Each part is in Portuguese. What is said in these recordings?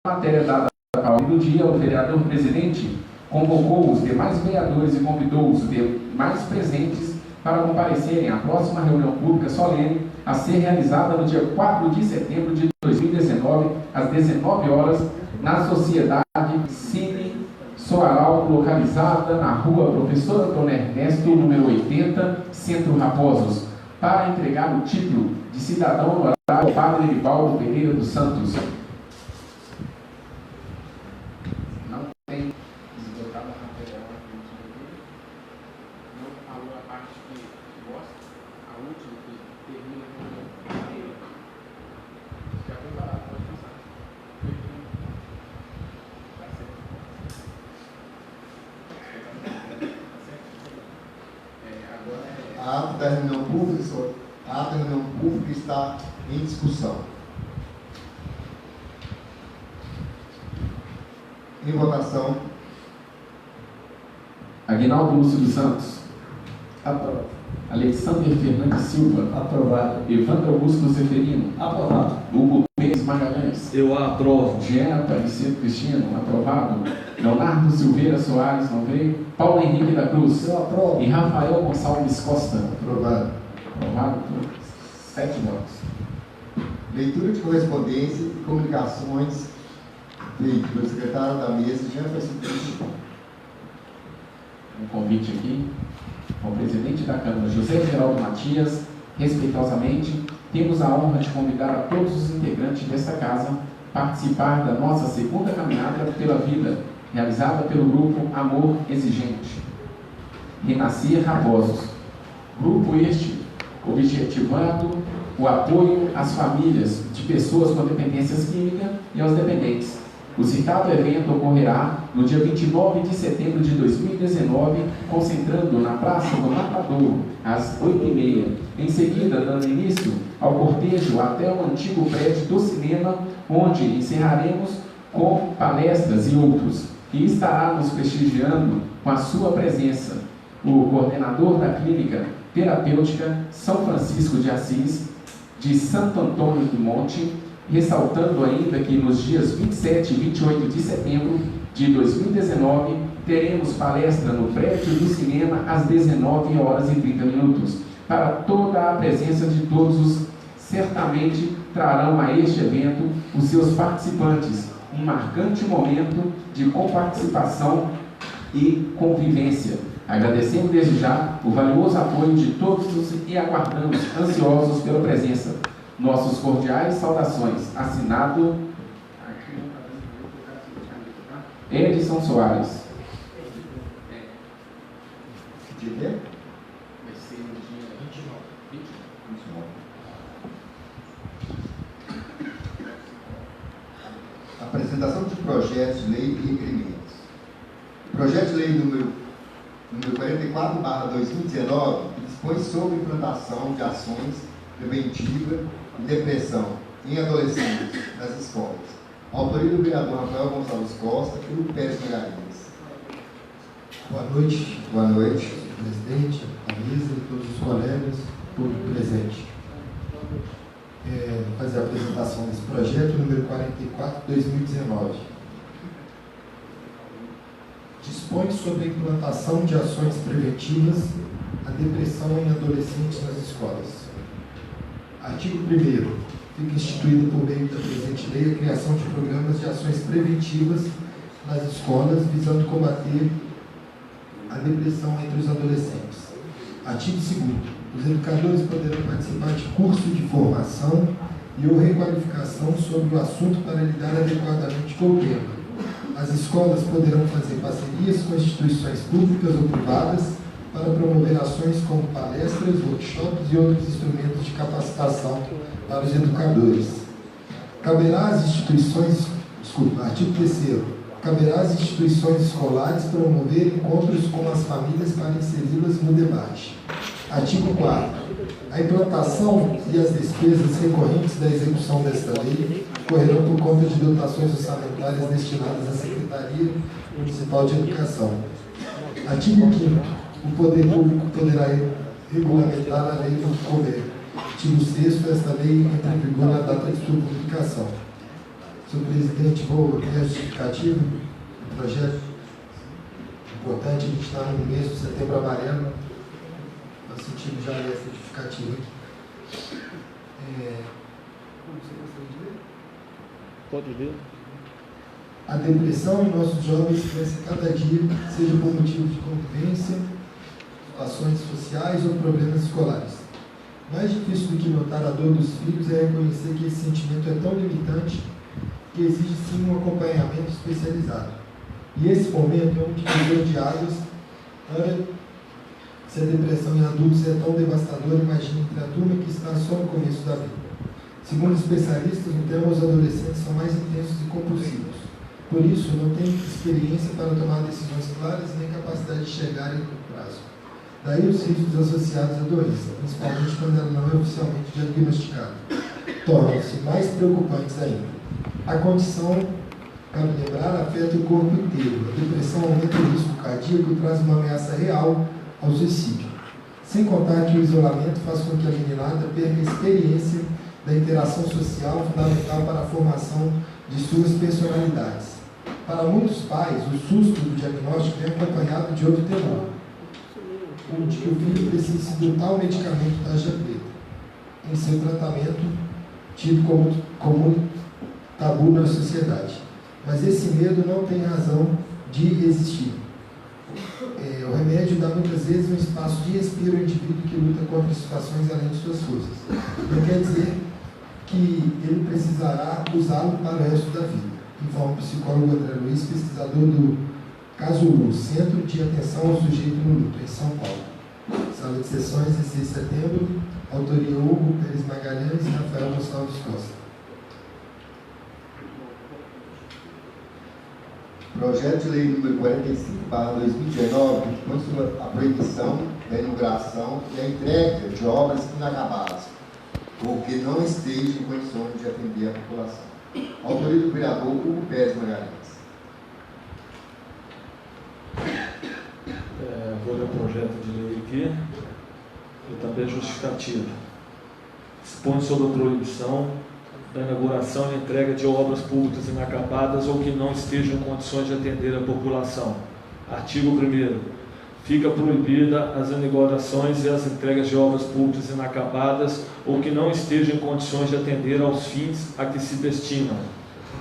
matéria dada à ordem do dia, o vereador presidente convocou os demais vereadores e convidou os demais presentes para comparecerem à próxima reunião pública solene a ser realizada no dia 4 de setembro de 2019, às 19 horas, na Sociedade Cine Soaral, localizada na rua Professor Antônio Ernesto, número 80, Centro Raposos, para entregar o título de cidadão honorário ao Padre Erivaldo Pereira dos Santos. Não tem esgotado a material aqui. Não falou a parte que gosta, a última que termina com a cadeira. Já foi parado, pode passar. Tá certo. A ata da reunião pública, senhor, a ata da reunião pública está em discussão. Em votação. Aguinaldo Lúcio dos Santos. Aprovado. Alexander Fernandes Silva. Aprovado. Evandro Augusto Zeferino. Aprovado. Hugo Pérez Magalhães. Eu aprovo. Jean Aparecido Cristino. Aprovado. Leonardo Silveira Soares. Não veio. Paulo Henrique da Cruz. Eu aprovo. E Rafael Gonçalves Costa. Aprovado. Aprovado por 7 votos. Leitura de correspondência e comunicações feito pelo secretário da mesa, Jean Aparecido Cristino. Um convite aqui ao presidente da Câmara, José Geraldo Matias. Respeitosamente, temos a honra de convidar a todos os integrantes desta casa a participar da nossa segunda caminhada pela vida, realizada pelo grupo Amor Exigente. Renascer Raposos. Grupo este objetivando o apoio às famílias de pessoas com dependências químicas e aos dependentes. O citado evento ocorrerá no dia 29 de setembro de 2019, concentrando na Praça do Matadouro, às 8h30. Em seguida, dando início ao cortejo até o antigo prédio do cinema, onde encerraremos com palestras e outros, que estará nos prestigiando com a sua presença o coordenador da Clínica Terapêutica São Francisco de Assis, de Santo Antônio do Monte, ressaltando ainda que nos dias 27 e 28 de setembro de 2019 teremos palestra no prédio do cinema às 19h30. Para toda a presença de todos, certamente trarão a este evento os seus participantes um marcante momento de coparticipação e convivência. Agradecemos desde já o valioso apoio de todos e aguardamos ansiosos pela presença. Nossas cordiais saudações. Assinado Edson Soares. De quê? Vai ser no dia 29. Apresentação de projetos de lei e requerimentos. Projeto de lei número 44/2019, que dispõe sobre implantação de ações preventivas de depressão em adolescentes nas escolas. Autoria do vereador Rafael Gonçalves Costa e Hugo Pérez Magalhães. Boa noite. Boa noite. Presidente, a mesa e todos os colegas, público presente. Vou fazer a apresentação desse projeto, número 44/2019. Dispõe sobre a implantação de ações preventivas à depressão em adolescentes nas escolas. Artigo 1º. Fica instituído por meio da presente lei a criação de programas de ações preventivas nas escolas, visando combater a depressão entre os adolescentes. Artigo 2º. Os educadores poderão participar de curso de formação e ou requalificação sobre o assunto para lidar adequadamente com o tema. As escolas poderão fazer parcerias com instituições públicas ou privadas para promover ações como palestras, workshops e outros instrumentos de capacitação para os educadores. Caberá às instituições, artigo 3º, caberá às instituições escolares promover encontros com as famílias para inseri-las no debate. Artigo 4º. A implantação e as despesas recorrentes da execução desta lei correrão por conta de dotações orçamentárias destinadas à Secretaria Municipal de Educação. Artigo 5º. O Poder Público poderá regulamentar a lei do COMER. Artigo 6º. Esta lei entra em vigor na data de sua publicação. Senhor presidente, vou ler a justificativa do projeto. Importante, a gente está no mês de Setembro Amarelo, faz sentido já ler essa justificativa. Pode ler. A depressão em nossos jovens cresce a cada dia, seja por motivo de convivência, ações sociais ou problemas escolares. Mais difícil do que notar a dor dos filhos é reconhecer que esse sentimento é tão limitante que exige sim um acompanhamento especializado. E esse momento é um divisor de águas. Ora, se a depressão em adultos é tão devastadora, imagine entre a turma que está só no começo da vida. Segundo especialistas, no tema, os adolescentes são mais intensos e compulsivos. Por isso, não têm experiência para tomar decisões claras nem capacidade de chegar em curto prazo. Daí os riscos associados à doença, principalmente quando ela não é oficialmente diagnosticada, tornam-se mais preocupantes ainda. A condição, cabe lembrar, afeta o corpo inteiro. A depressão aumenta o risco cardíaco e traz uma ameaça real ao suicídio. Sem contar que o isolamento faz com que a meninada perca a experiência da interação social fundamental para a formação de suas personalidades. Para muitos pais, o susto do diagnóstico vem acompanhado de outro temor, o de que o filho precisa de um tal medicamento tarja preta em seu tratamento, tido como tabu na sociedade. Mas esse medo não tem razão de existir. O remédio dá muitas vezes um espaço de respiro ao indivíduo que luta contra situações além de suas forças. Não quer dizer que ele precisará usá-lo para o resto da vida, informa o psicólogo André Luiz, pesquisador do Caso Lu, Centro de Atenção ao Sujeito no Luto, em São Paulo. Sala de sessões, 16 de setembro, autoria Hugo Pérez Magalhães e Rafael Gonçalves Costa. Projeto de lei número 45/2019, que põe sobre a proibição da inauguração e a entrega de obras inacabadas, ou que não estejam em condições de atender a população. Autoria do vereador Hugo Pérez Magalhães. Vou ler o projeto de lei aqui e também justificativa. Expõe sobre a proibição da inauguração e entrega de obras públicas inacabadas ou que não estejam em condições de atender a população. Artigo 1º. Fica proibida as inaugurações e as entregas de obras públicas inacabadas ou que não estejam em condições de atender aos fins a que se destinam.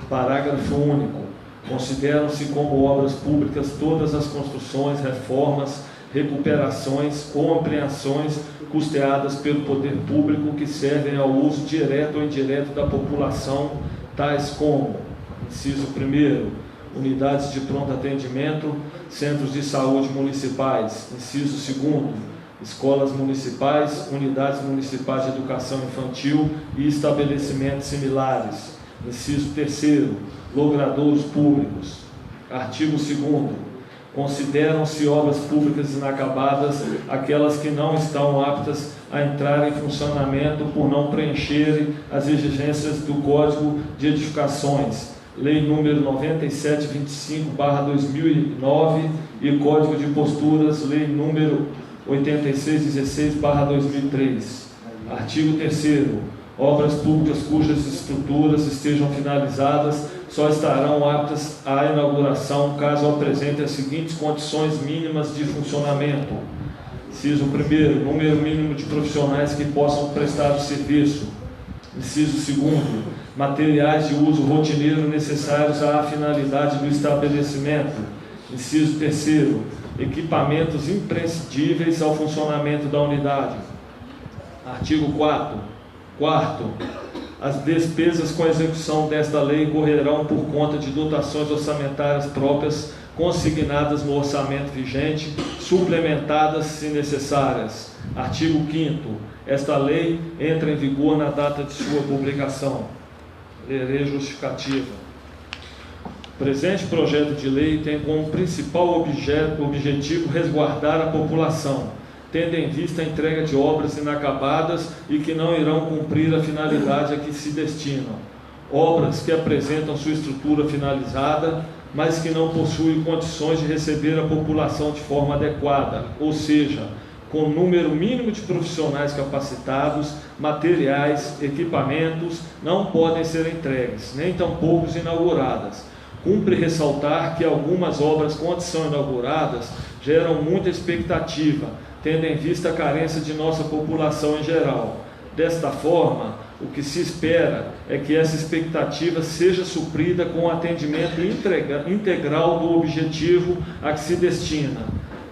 Parágrafo único. Consideram-se como obras públicas todas as construções, reformas, recuperações ou ampliações custeadas pelo poder público que servem ao uso direto ou indireto da população, tais como, inciso 1º, unidades de pronto atendimento, centros de saúde municipais, inciso 2º, escolas municipais, unidades municipais de educação infantil e estabelecimentos similares, inciso 3º, logradouros públicos. Artigo 2º. Consideram-se obras públicas inacabadas aquelas que não estão aptas a entrar em funcionamento por não preencherem as exigências do Código de Edificações, Lei número 9725/2009 e Código de Posturas, Lei número 8616/2003. Artigo 3º. Obras públicas cujas estruturas estejam finalizadas só estarão aptas à inauguração caso apresentem as seguintes condições mínimas de funcionamento. Inciso 1º, número mínimo de profissionais que possam prestar o serviço. Inciso 2º, materiais de uso rotineiro necessários à finalidade do estabelecimento. Inciso 3º, equipamentos imprescindíveis ao funcionamento da unidade. Artigo 4º. As despesas com a execução desta lei correrão por conta de dotações orçamentárias próprias consignadas no orçamento vigente, suplementadas se necessárias. Artigo 5º. Esta lei entra em vigor na data de sua publicação. Lerei justificativa. O presente projeto de lei tem como principal objetivo resguardar a população, tendo em vista a entrega de obras inacabadas e que não irão cumprir a finalidade a que se destinam. Obras que apresentam sua estrutura finalizada, mas que não possuem condições de receber a população de forma adequada, ou seja, com número mínimo de profissionais capacitados, materiais, equipamentos não podem ser entregues, nem tampouco inauguradas. Cumpre ressaltar que algumas obras, quando são inauguradas, geram muita expectativa, tendo em vista a carência de nossa população em geral. Desta forma, o que se espera é que essa expectativa seja suprida com o atendimento integral do objetivo a que se destina.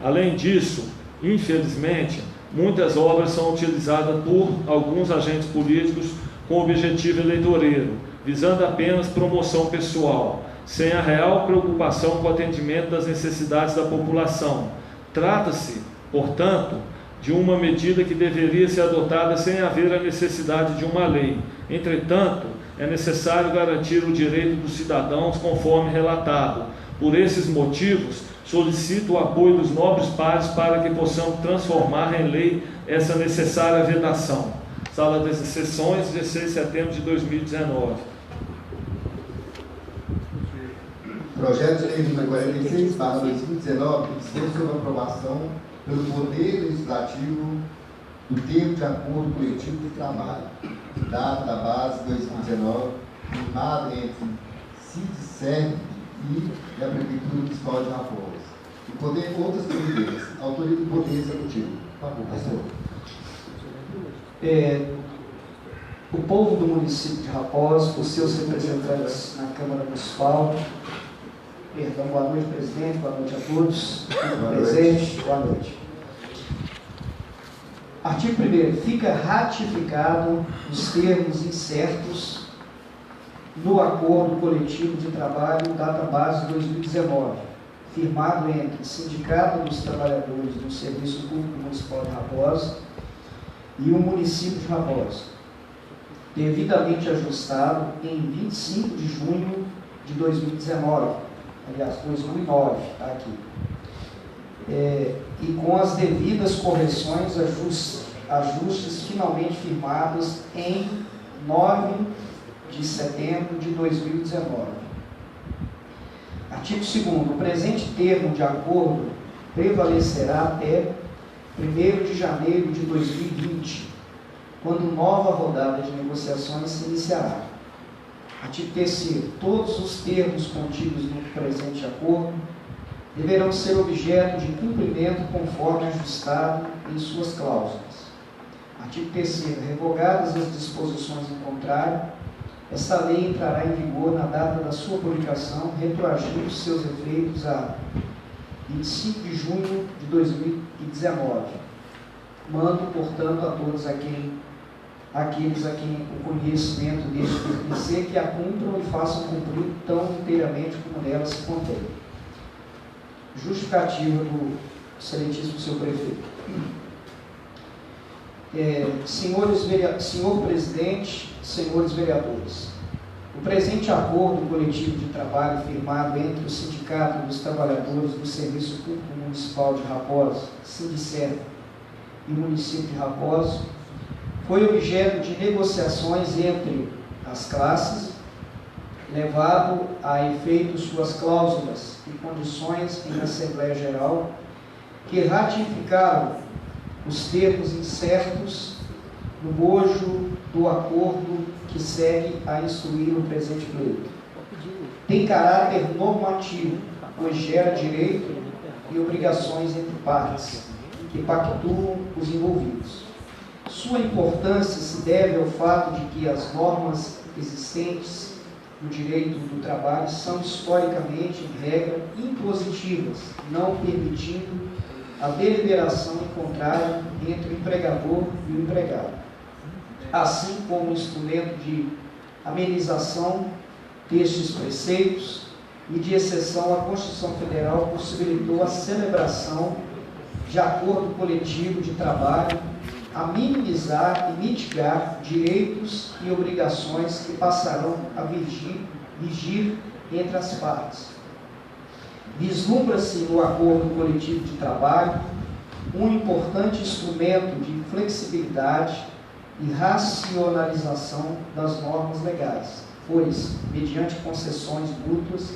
Além disso, infelizmente, muitas obras são utilizadas por alguns agentes políticos com objetivo eleitoreiro, visando apenas promoção pessoal, sem a real preocupação com o atendimento das necessidades da população. Trata-se, portanto, de uma medida que deveria ser adotada sem haver a necessidade de uma lei. Entretanto, é necessário garantir o direito dos cidadãos conforme relatado. Por esses motivos, solicito o apoio dos nobres pares para que possamos transformar em lei essa necessária vedação. Sala das Sessões, 16 de setembro de 2019. Projeto de lei número 46/2019, que dispõe sobre a aprovação pelo Poder Legislativo do termo de acordo coletivo de trabalho, data da base 2019, firmado entre CID-SERV e a Prefeitura Municipal de Raposa. E poder outras providências, autoria do Poder Executivo. Por favor, pastor. O povo do município de Raposa, os seus representantes na Câmara Municipal, boa noite, presidente, boa noite a todos, presente, boa noite. Artigo 1º, fica ratificado os termos incertos no acordo coletivo de trabalho data base 2019, firmado entre Sindicato dos Trabalhadores do Serviço Público Municipal de Raposa e o município de Raposa, devidamente ajustado em 25 de junho de 2019, aliás, 2009, está aqui, e com as devidas correções, ajustes finalmente firmados em 9 de setembro de 2019. Artigo 2º, o presente termo de acordo prevalecerá até 1º de janeiro de 2020, quando nova rodada de negociações se iniciará. Artigo 3º, todos os termos contidos no presente acordo deverão ser objeto de cumprimento conforme ajustado em suas cláusulas. Artigo 3º, revogadas as disposições em contrário, esta lei entrará em vigor na data da sua publicação, retroagindo seus efeitos a 25 de junho de 2019. Mando, portanto, a todos aqueles a quem o conhecimento deste pertencer, que a cumpram e façam cumprir tão inteiramente como nela se contém. Justificativa do excelentíssimo senhor prefeito. Senhor presidente, senhores vereadores, o presente acordo coletivo de trabalho firmado entre o Sindicato dos Trabalhadores do Serviço Público Municipal de Raposa, SINDICERV, e o município de Raposa, foi objeto de negociações entre as classes, levado a efeito suas cláusulas e condições em Assembleia Geral, que ratificaram os termos incertos no bojo do acordo que segue a instruir o presente pleito. Tem caráter normativo, pois gera direito e obrigações entre partes, que pactuam os envolvidos. Sua importância se deve ao fato de que as normas existentes no direito do trabalho são historicamente, em regra, impositivas, não permitindo a deliberação em contrário entre o empregador e o empregado, assim como instrumento de amenização destes preceitos e de exceção, a Constituição Federal possibilitou a celebração de acordo coletivo de trabalho a minimizar e mitigar direitos e obrigações que passarão a vigir entre as partes. Vislumbra-se no acordo coletivo de trabalho um importante instrumento de flexibilidade e racionalização das normas legais, pois, mediante concessões mútuas,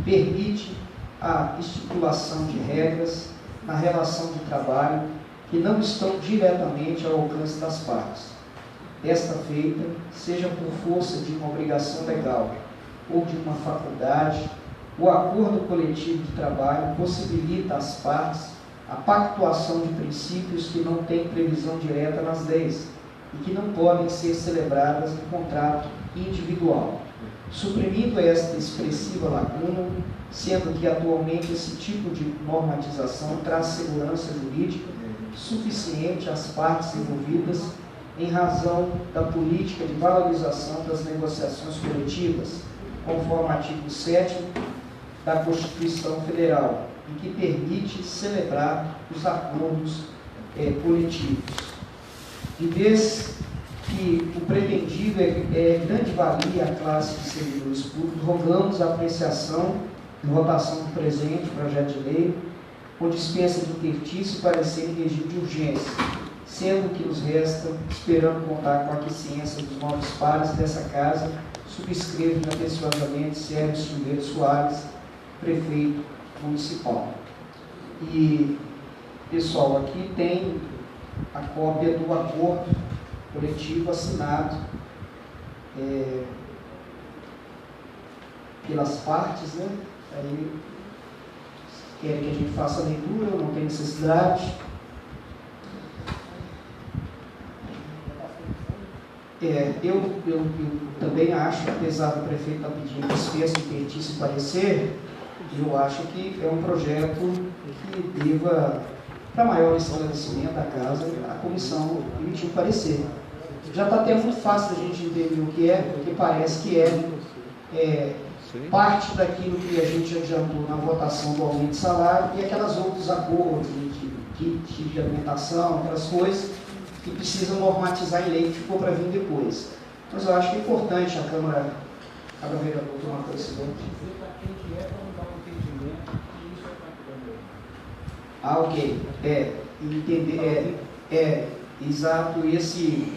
permite a estipulação de regras na relação de trabalho que não estão diretamente ao alcance das partes. Desta feita, seja por força de uma obrigação legal ou de uma faculdade, o acordo coletivo de trabalho possibilita às partes a pactuação de princípios que não têm previsão direta nas leis e que não podem ser celebradas em contrato individual, suprimindo esta expressiva lacuna, sendo que atualmente esse tipo de normatização traz segurança jurídica suficiente às partes envolvidas em razão da política de valorização das negociações coletivas, conforme o artigo 7º da Constituição Federal, e que permite celebrar os acordos coletivos. De vez que o pretendido é grande valia à classe de servidores públicos, rogamos a apreciação e votação do presente projeto de lei, com dispensa de interstício e parecer em regime de urgência, sendo que nos resta, esperando contar com a aquiescência dos nobres pares dessa casa, subscrevo atenciosamente Sérgio Silveira Soares, prefeito municipal. E, pessoal, aqui tem a cópia do acordo coletivo assinado pelas partes, né? Aí querem que a gente faça a leitura, não tem necessidade. Eu também acho, apesar do prefeito estar pedindo dispensa, interstício e parecer, eu acho que é um projeto que deva, para maior esclarecimento da casa, a comissão emitiu parecer. Já está até muito fácil a gente entender o que é, porque parece que é parte daquilo que a gente adiantou na votação do aumento de salário e aquelas outros acordos de alimentação, aquelas coisas que precisam normatizar em lei, que ficou para vir depois. Mas eu acho que é importante a Câmara Vereador tomar conhecimento. Ah, ok. Entender, exato, esse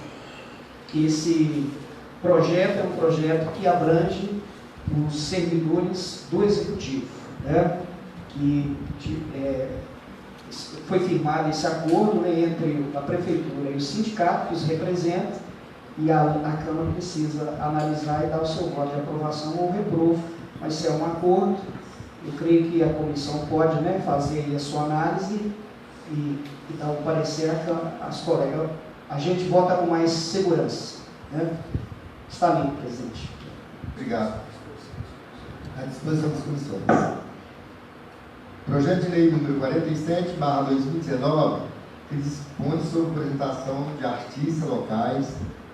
projeto é um projeto que abrange os servidores do Executivo, né? Foi firmado esse acordo, né, entre a Prefeitura e o sindicato que os representa, e a Câmara precisa analisar e dar o seu voto de aprovação ou reprovo, mas se é um acordo, eu creio que a comissão pode, né, fazer aí a sua análise e dar o parecer às colegas. A gente vota com mais segurança, né? Está limpo, presidente. Obrigado. À disposição das comissões. Projeto de lei número 47/2019, que dispõe sobre a apresentação de artistas locais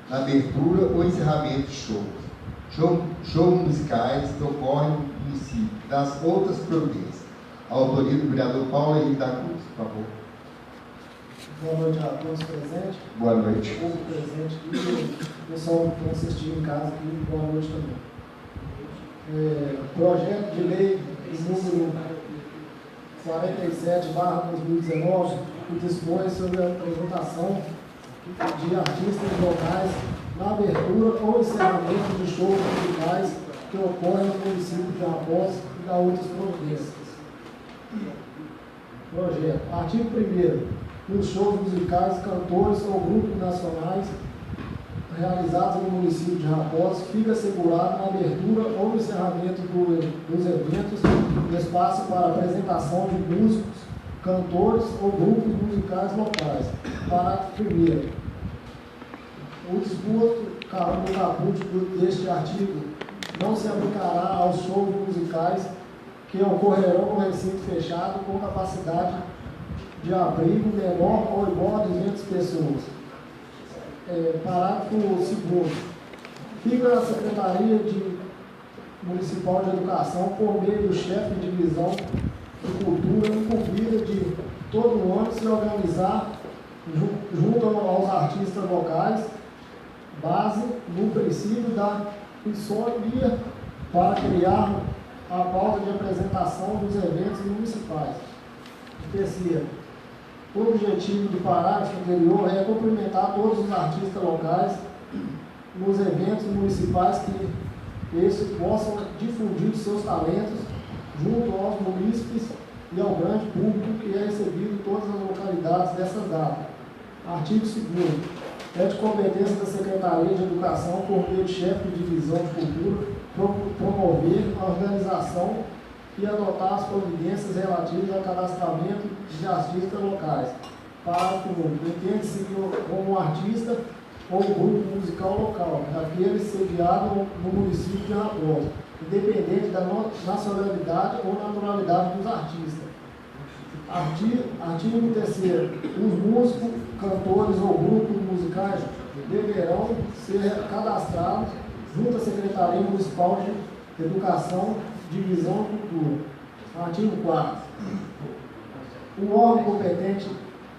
na abertura ou encerramento de shows musicais que ocorrem no município, das outras providências. A autoria do vereador Paulo Henrique da Cruz, por favor. Boa noite a todos presentes. Boa noite. Todos presentes e o pessoal que assistiu em casa aqui, boa noite também. Projeto de lei número 47/2019, que dispõe sobre a apresentação de artistas locais na abertura ou encerramento de shows musicais que ocorrem no município de Raposa e da outras províncias. Projeto. Artigo 1º. Nos shows musicais, cantores ou grupos nacionais realizados no município de Raposa, fica assegurado na abertura ou no encerramento dos eventos espaço para apresentação de músicos, cantores ou grupos musicais locais. Parágrafo 1º. O disposto no caput deste artigo não se aplicará aos shows musicais que ocorrerão no recinto fechado com capacidade de abrigo menor ou igual a 200 pessoas. Parágrafo 2º. Fica a Secretaria Municipal de Educação, por meio do chefe de divisão de cultura, incumbida de todo ano se organizar junto aos artistas locais, base no princípio da isonomia, para criar a pauta de apresentação dos eventos municipais. Terceiro. O objetivo do parágrafo anterior é cumprimentar todos os artistas locais nos eventos municipais que esses possam difundir seus talentos junto aos munícipes e ao grande público que é recebido em todas as localidades dessa data. Artigo 2º. É de competência da Secretaria de Educação, por meio de chefe de divisão de cultura, promover a organização e adotar as providências relativas ao cadastramento de artistas locais. Parágrafo único. Entende-se como artista ou grupo musical local, aquele sediado no município de Raposa, independente da nacionalidade ou naturalidade dos artistas. Artigo 3º. Os músicos, cantores ou grupos musicais deverão ser cadastrados junto à Secretaria Municipal de Educação, Divisão e Cultura. Artigo 4º. O órgão competente,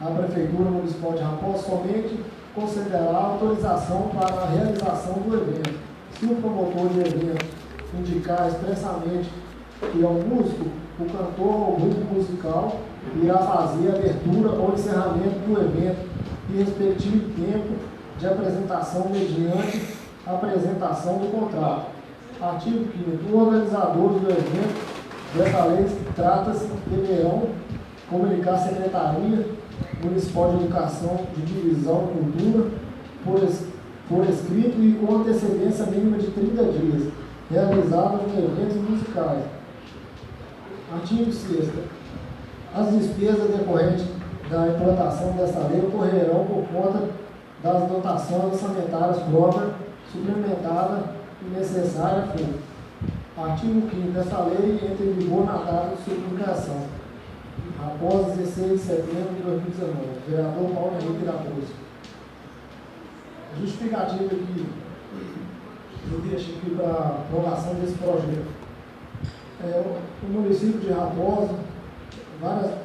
a Prefeitura Municipal de Raposa, somente concederá autorização para a realização do evento. Se o promotor de evento indicar expressamente que é um músico, o cantor ou grupo musical irá fazer a abertura ou encerramento do evento e respectivo tempo de apresentação mediante a apresentação do contrato. Artigo 5º. Os organizadores do evento dessa lei trata-se deverão comunicar à Secretaria Municipal de Educação, de Divisão e Cultura por escrito e com antecedência mínima de 30 dias, realizados em eventos musicais. Artigo 6º. As despesas decorrentes da implantação desta lei ocorrerão por conta das dotações orçamentárias próprias, suplementadas e necessárias. Artigo 5º. Esta lei entra em vigor na data de sua publicação, após 16 de setembro de 2019. Vereador Paulo Henrique da Cruz. Justificativa aqui, eu deixo aqui para a aprovação desse projeto. O município de Raposa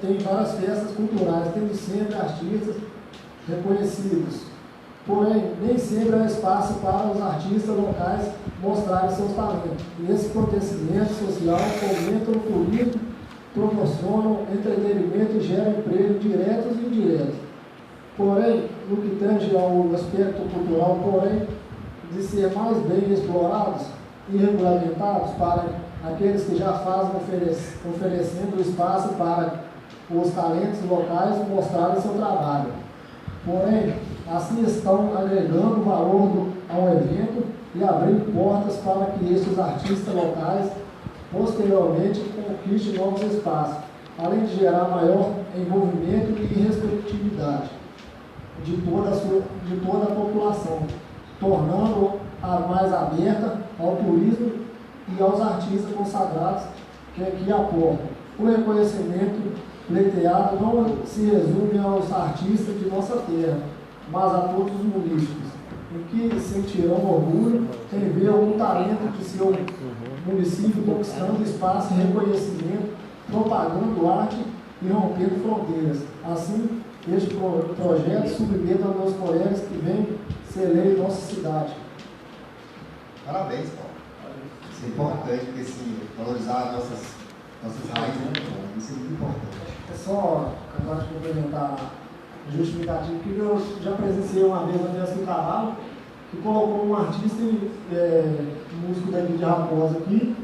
tem várias festas culturais, tendo sempre artistas reconhecidos. Porém, nem sempre há espaço para os artistas locais mostrarem seus talentos. E esse acontecimento social fomenta o turismo, proporcionam entretenimento e geram emprego diretos e indiretos. Porém, no que tange ao aspecto cultural, porém, de ser mais bem explorados e regulamentados para aqueles que já fazem oferecendo espaço para os talentos locais mostrarem seu trabalho. Porém, assim estão agregando valor ao evento e abrindo portas para que estes artistas locais posteriormente conquistem novos espaços, além de gerar maior envolvimento e receptividade de toda a população, tornando-a mais aberta ao turismo e aos artistas consagrados que aqui aportam. O reconhecimento pleiteado não se resume aos artistas de nossa terra, mas a todos os munícipes, em que sentirão orgulho em ver algum talento de seu município conquistando espaço e reconhecimento, propagando arte e rompendo fronteiras. Assim, este projeto submete aos meus colegas que vem ser lei em nossa cidade. Parabéns, Paulo. Isso é importante, porque assim, valorizar nossas raízes é muito bom. Isso é muito importante. É só, agora de complementar a justificativa, que eu já presenciei uma vez na Festa do Cavalo, que colocou um artista, músico daqui de Raposa aqui,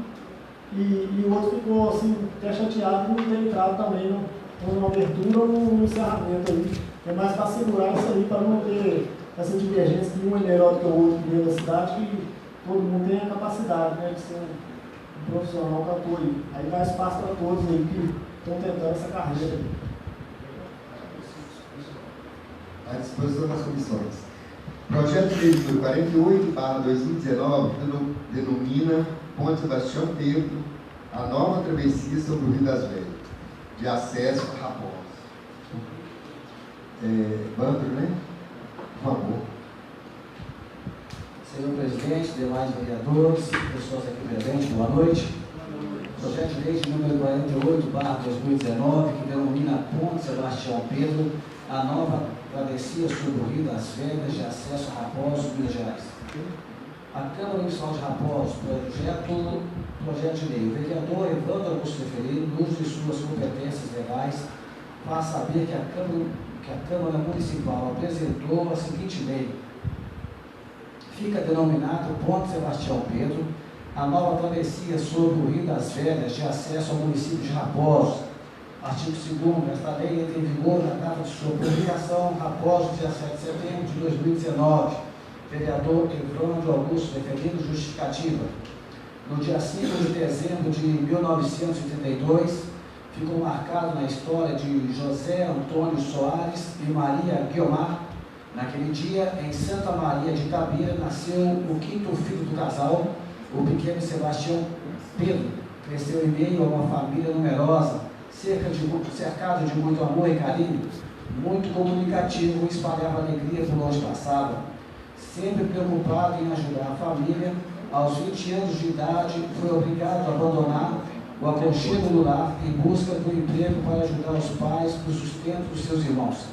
e o outro ficou assim, até chateado por não ter entrado também na abertura ou no encerramento ali. É mais para segurar isso aí, para não ter essa divergência que um é melhor do que o outro dentro da cidade, que todo mundo tem a capacidade, né, de ser um profissional cantor aí. Aí dá espaço para todos aí que estão tentando essa carreira aí. À disposição das comissões. Projeto de lei número 48/2019 denomina Ponte Sebastião Pedro a nova travessia sobre o Rio das Velhas, de acesso a Raposa. Bandro, né? Por favor. Senhor presidente, demais vereadores, pessoas aqui presentes, boa noite. Projeto de lei de número 48/2019, que denomina Ponte Sebastião Pedro, a nova travessia sobre o Rio das Velhas de acesso a Raposo, Minas Gerais. A Câmara Municipal de Raposo, projeto de lei. O vereador Evandro Augusto Ferreira, no uso de suas competências legais, faz saber que a Câmara Municipal apresentou a seguinte lei. Fica denominado Ponte Sebastião Pedro, a nova travessia sobre o Rio das Velhas de acesso ao município de Raposo, Artigo 2º, esta lei entra em vigor na data de sua publicação após o 17 de setembro de 2019. Vereador Evandro Augusto, referindo justificativa. No dia 5 de dezembro de 1932, ficou marcado na história de José Antônio Soares e Maria Guiomar. Naquele dia, em Santa Maria de Itabira, nasceu o 5º filho do casal, o pequeno Sebastião Pedro. Cresceu em meio a uma família numerosa, cercado de muito amor e carinho, muito comunicativo, espalhava alegria por onde passava. Sempre preocupado em ajudar a família, aos 20 anos de idade, foi obrigado a abandonar o aconchego do lar em busca do emprego para ajudar os pais no sustento dos seus irmãos.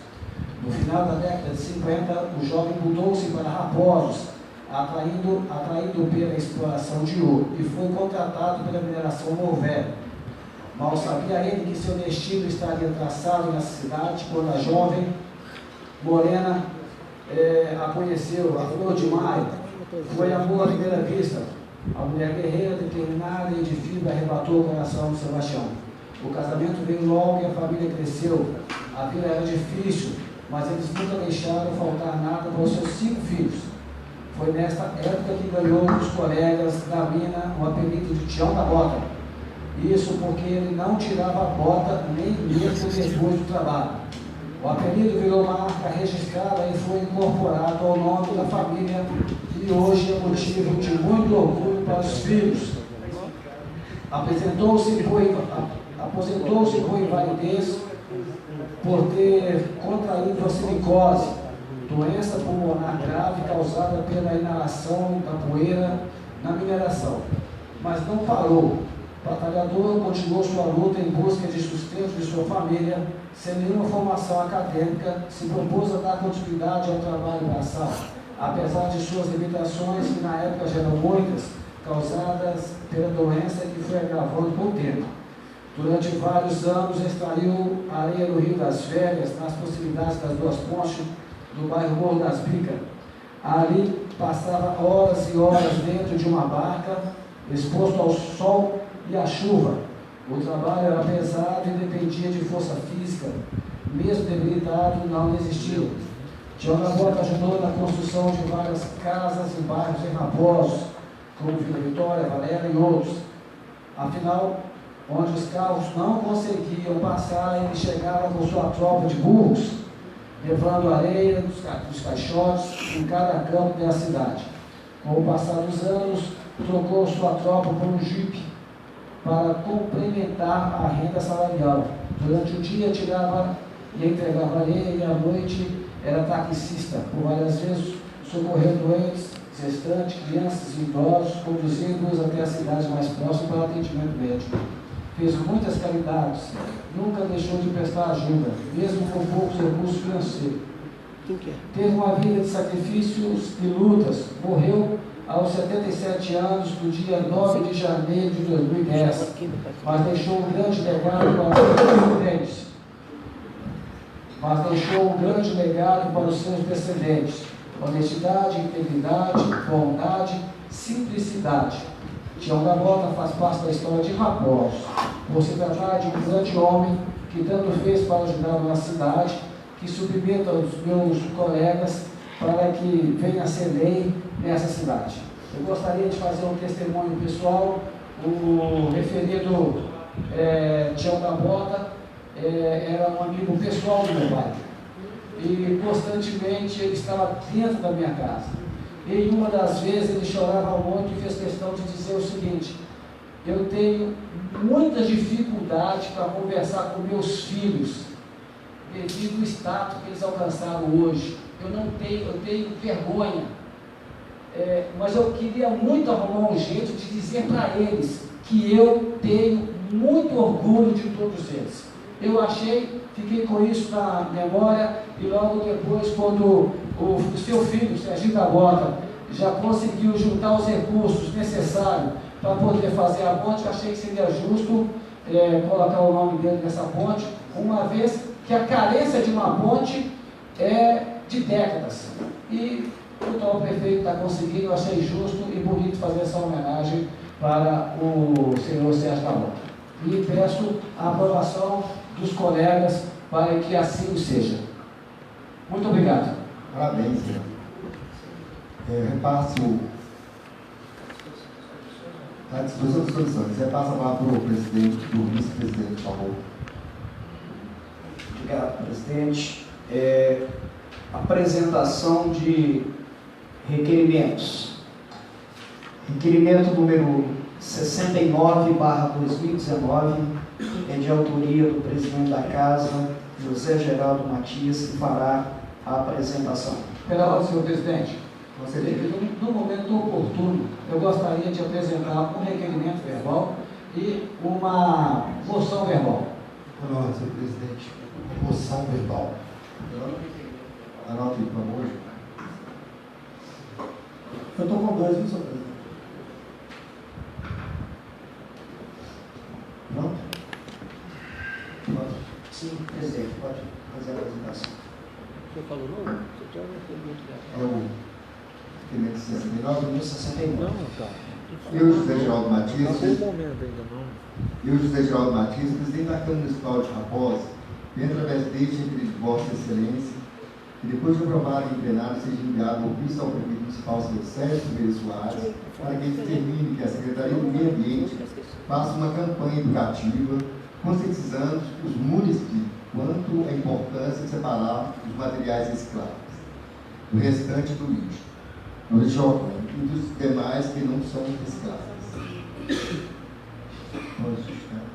No final da década de 50, o jovem mudou-se para Raposos, atraído pela exploração de ouro, e foi contratado pela mineração Morvé. Mal sabia ele que seu destino estaria traçado nessa cidade, quando a jovem morena a conheceu, a flor de maio. Foi amor à primeira vista. A mulher guerreira, determinada e de fibra, arrebatou o coração de Sebastião. O casamento veio logo e a família cresceu. A vida era difícil, mas eles nunca deixaram faltar nada para os seus 5 filhos. Foi nesta época que ganhou dos colegas da mina o apelido de Tião da Bota. Isso porque ele não tirava a bota nem mesmo depois do trabalho. O apelido virou marca registrada e foi incorporado ao nome da família e hoje é motivo de muito orgulho para os filhos. Aposentou-se com invalidez por ter contraído a silicose, doença pulmonar grave causada pela inalação da poeira na mineração. Mas não parou. O batalhador continuou sua luta em busca de sustento de sua família, sem nenhuma formação acadêmica, se propôs a dar continuidade ao trabalho braçal, apesar de suas limitações, que na época já eram muitas, causadas pela doença que foi agravando com o tempo. Durante vários anos, extraiu areia no Rio das Velhas, nas proximidades das 2 pontes do bairro Morro das Bicas. Ali, passava horas e horas dentro de uma barca, exposto ao sol e à chuva. O trabalho era pesado e dependia de força física. Mesmo debilitado, não desistiu. Tião da Bota ajudou na construção de várias casas e bairros em Raposos, como Vila Vitória, Valéria e outros. Afinal, onde os carros não conseguiam passar, ele chegava com sua tropa de burros, levando areia dos caixotes em cada campo da cidade. Com o passar dos anos, trocou sua tropa por um jipe para complementar a renda salarial. Durante o dia tirava e entregava areia e à noite era taxista, por várias vezes socorreu doentes, gestantes, crianças e idosos, conduzindo-os até a cidade mais próxima para atendimento médico. Fez muitas caridades, nunca deixou de prestar ajuda, mesmo com poucos recursos financeiros. Teve uma vida de sacrifícios e lutas, morreu aos 77 anos, no dia 9 de janeiro de 2010, mas deixou um grande legado para os seus descendentes. Honestidade, integridade, bondade, simplicidade. Tião da Bota faz parte da história de Raposos, por se tratar de um grande homem que tanto fez para ajudar a cidade, que submeta os meus colegas para que venha a ser lei nessa cidade. Eu gostaria de fazer um testemunho pessoal. O referido Tião da Bota era um amigo pessoal do meu pai e constantemente ele estava dentro da minha casa. E uma das vezes ele chorava muito e fez questão de dizer o seguinte: eu tenho muita dificuldade para conversar com meus filhos devido ao status que eles alcançaram hoje. Eu tenho vergonha, mas eu queria muito arrumar um jeito de dizer para eles que eu tenho muito orgulho de todos eles. Eu fiquei com isso na memória, e logo depois, quando o seu filho, Serginho da Bota, já conseguiu juntar os recursos necessários para poder fazer a ponte, eu achei que seria justo colocar o nome dele nessa ponte, uma vez que a carência de uma ponte é de décadas. E o atual prefeito está conseguindo, eu achei justo e bonito fazer essa homenagem para o senhor Sérgio da Bota. e peço a aprovação dos colegas para que assim seja. Muito obrigado. Parabéns, senhor. Repasso. À disposição das soluções. Repassa lá para o presidente, para o vice-presidente, por favor. Obrigado, presidente. Apresentação de requerimentos. Requerimento número 69/2019 é de autoria do presidente da Casa, José Geraldo Matias, que fará a apresentação. Pela ordem, senhor presidente. Você No momento oportuno, eu gostaria de apresentar um requerimento verbal e uma moção verbal. Pela ordem, senhor presidente. Moção verbal. Anote, por favor. Eu estou com dois, viu, senhor presidente? Pronto? Sim, presidente, pode fazer a apresentação. É o requerimento 69. Número 69. Eu, José Geraldo Matias, presidente da Câmara Municipal de Raposa, venho através deste requerido de Vossa Excelência, que depois de aprovado em plenário seja enviado ao ofício ao prefeito municipal, senhor Sérgio Silveira Soares, para que determine que a Secretaria do Meio Ambiente faça uma campanha educativa, conscientizando os municípios quanto à importância de separar os materiais recicláveis do restante do lixo, do lixo orgânico e dos demais que não são recicláveis. Pode justificar.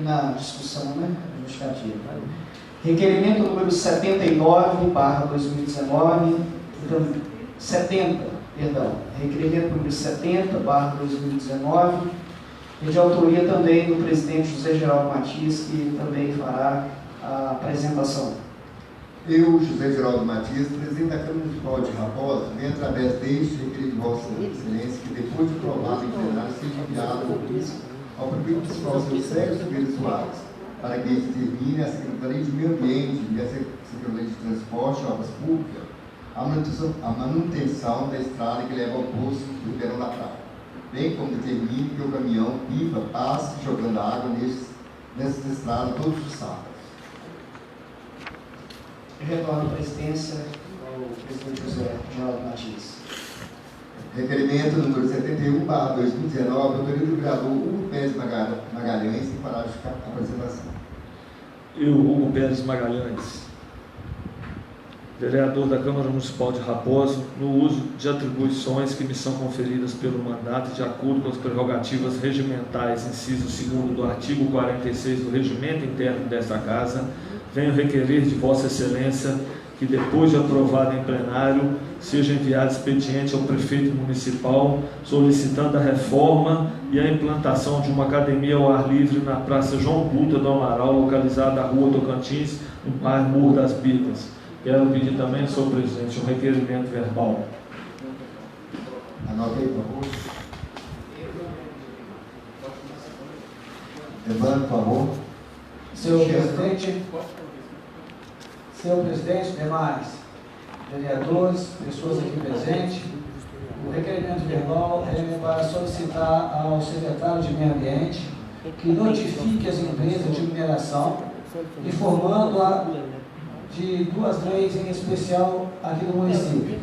Na discussão, né? Justificativa. Requerimento número 79/2019, 70, perdão. Requerimento número 70/2019, é de autoria também do presidente José Geraldo Matias, que também fará a apresentação. Eu, José Geraldo Matias, presidente da Câmara Municipal de Raposa, venho através deste requerido de Vossa Excelência, que depois de aprovado em plenário seja enviado ao ofício ao prefeito municipal, senhor Sérgio Silveira Soares, para que determine a Secretaria de Meio Ambiente e a Secretaria de Transporte e Obras Públicas a manutenção da estrada que leva ao poço do Verão da Praia, bem como determine que o caminhão pipa passe jogando água nessas estradas todos os sábados. Retorno à presidência ao presidente José Geraldo Matias. Requerimento número 71/2019, autoria do vereador Hugo Pérez Magalhães, que fará a apresentação. Eu, Hugo Pérez Magalhães, vereador da Câmara Municipal de Raposo, no uso de atribuições que me são conferidas pelo mandato de acordo com as prerrogativas regimentais, inciso 2º do artigo 46 do Regimento Interno desta Casa, venho requerer de Vossa Excelência que, depois de aprovado em plenário, seja enviado expediente ao prefeito municipal solicitando a reforma e a implantação de uma academia ao ar livre na Praça João Guta do Amaral, localizada na Rua Tocantins, no bairro Morro das Bitas. Quero pedir também, senhor presidente, um requerimento verbal. Anote aí, por favor. Evandro, por favor. Senhor presidente, demais vereadores, pessoas aqui presentes, o requerimento verbal é para solicitar ao secretário de Meio Ambiente que notifique as empresas de mineração, informando-a de duas leis em especial aqui do município.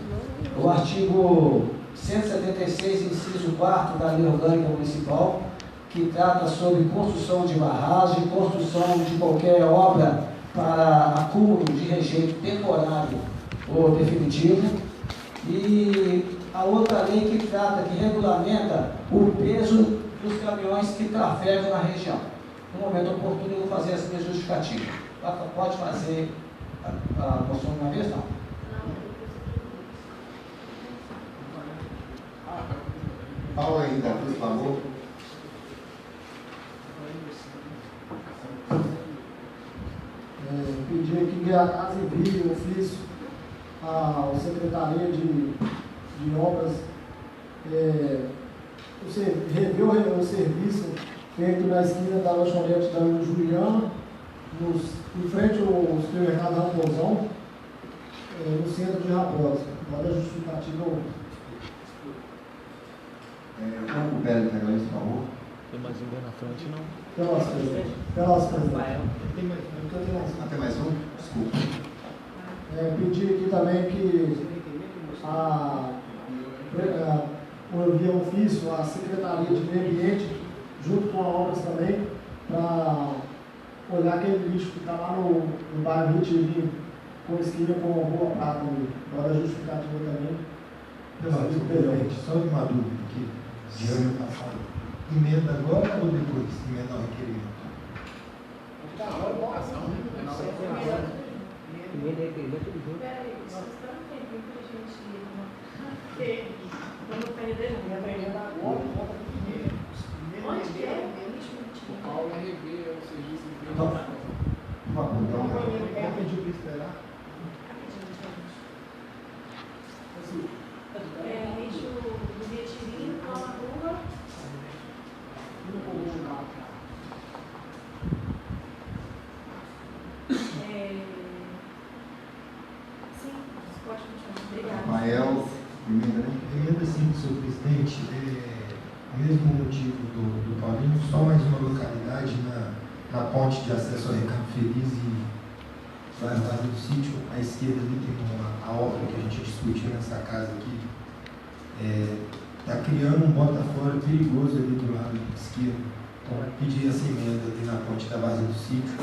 O artigo 176, inciso 4 da Lei Orgânica Municipal, que trata sobre construção de barragem, construção de qualquer obra para acúmulo de rejeito temporário ou definitivo, e a outra lei que trata, que regulamenta o peso dos caminhões que trafegam na região. No momento oportuno eu vou fazer as minhas justificativas. Pode fazer a moção de uma vez, não? Paulo ainda, por favor. Pedir que a casa envie um ofício à Secretaria de Obras, rever o serviço feito na esquina da lanchonete da Juliana, em frente ao supermercado Raposão, no centro de Raposa. Pode a justificativa. Hugo Pérez Magalhães, por favor. Tem mais ninguém na frente, não? Pela presidente. Até mais um? Desculpa. Pedir aqui também que envie ofício à Secretaria de Meio Ambiente, junto com a obras também, para olhar aquele lixo que está lá no bairro Ritirinho, com esquina com uma boa prata ali. Agora a justificativa também. Presidente, só uma dúvida aqui, de ano passado. Emenda agora ou depois? Emenda ao requerimento? Lixo do Retirinho, com a rua. Sim, pode continuar. Obrigada. Rafael, emenda, né? Emenda sim, senhor presidente. O mesmo motivo do Paulinho, só mais uma localidade na ponte de acesso ao Recado Feliz e bairro Vale do Sítio. À esquerda ali tem a obra que a gente discutiu nessa casa aqui. Está criando um bota-fora perigoso ali do lado esquerdo. Então, pedir essa emenda ali na ponte da base do sítio,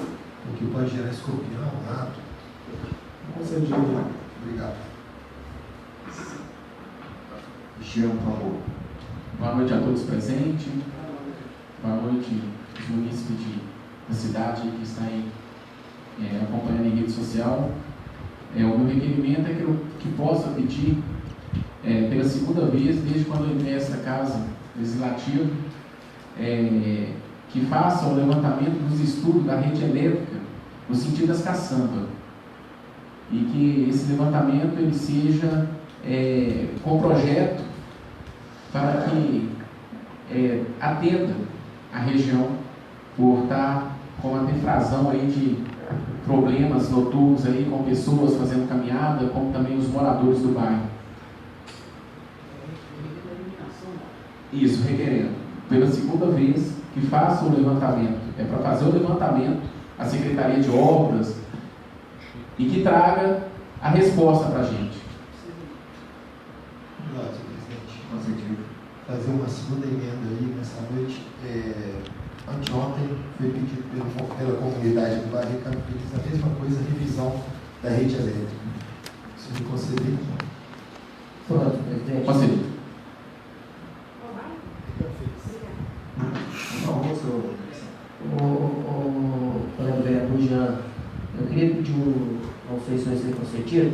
porque pode gerar escorpião, rato. Concedido. Obrigado. Jean, por favor. Boa noite a todos presentes. Boa noite aos munícipes da cidade que estão acompanhando em rede social. O meu requerimento é que possa pedir, pela segunda vez, desde quando eu entrei nessa casa legislativa, que faça o levantamento dos estudos da rede elétrica no sentido das caçambas. E que esse levantamento ele seja com projeto para que atenda a região por estar com uma defrasão aí de problemas noturnos aí, com pessoas fazendo caminhada, como também os moradores do bairro. Isso, requerendo, pela segunda vez, que faça o levantamento. É para fazer o levantamento, a Secretaria de Obras, e que traga a resposta para a gente. Obrigado, senhor presidente. Concedido. Fazer uma segunda emenda aí nessa noite. Anteontem foi pedido pela comunidade do bairro Recado Feliz a mesma coisa, a revisão da rede elétrica. Se me conceder. Pronto, presidente. Concedido. Por favor, senhor. Vereador Jean, eu queria pedir não sei se vai ser concedido.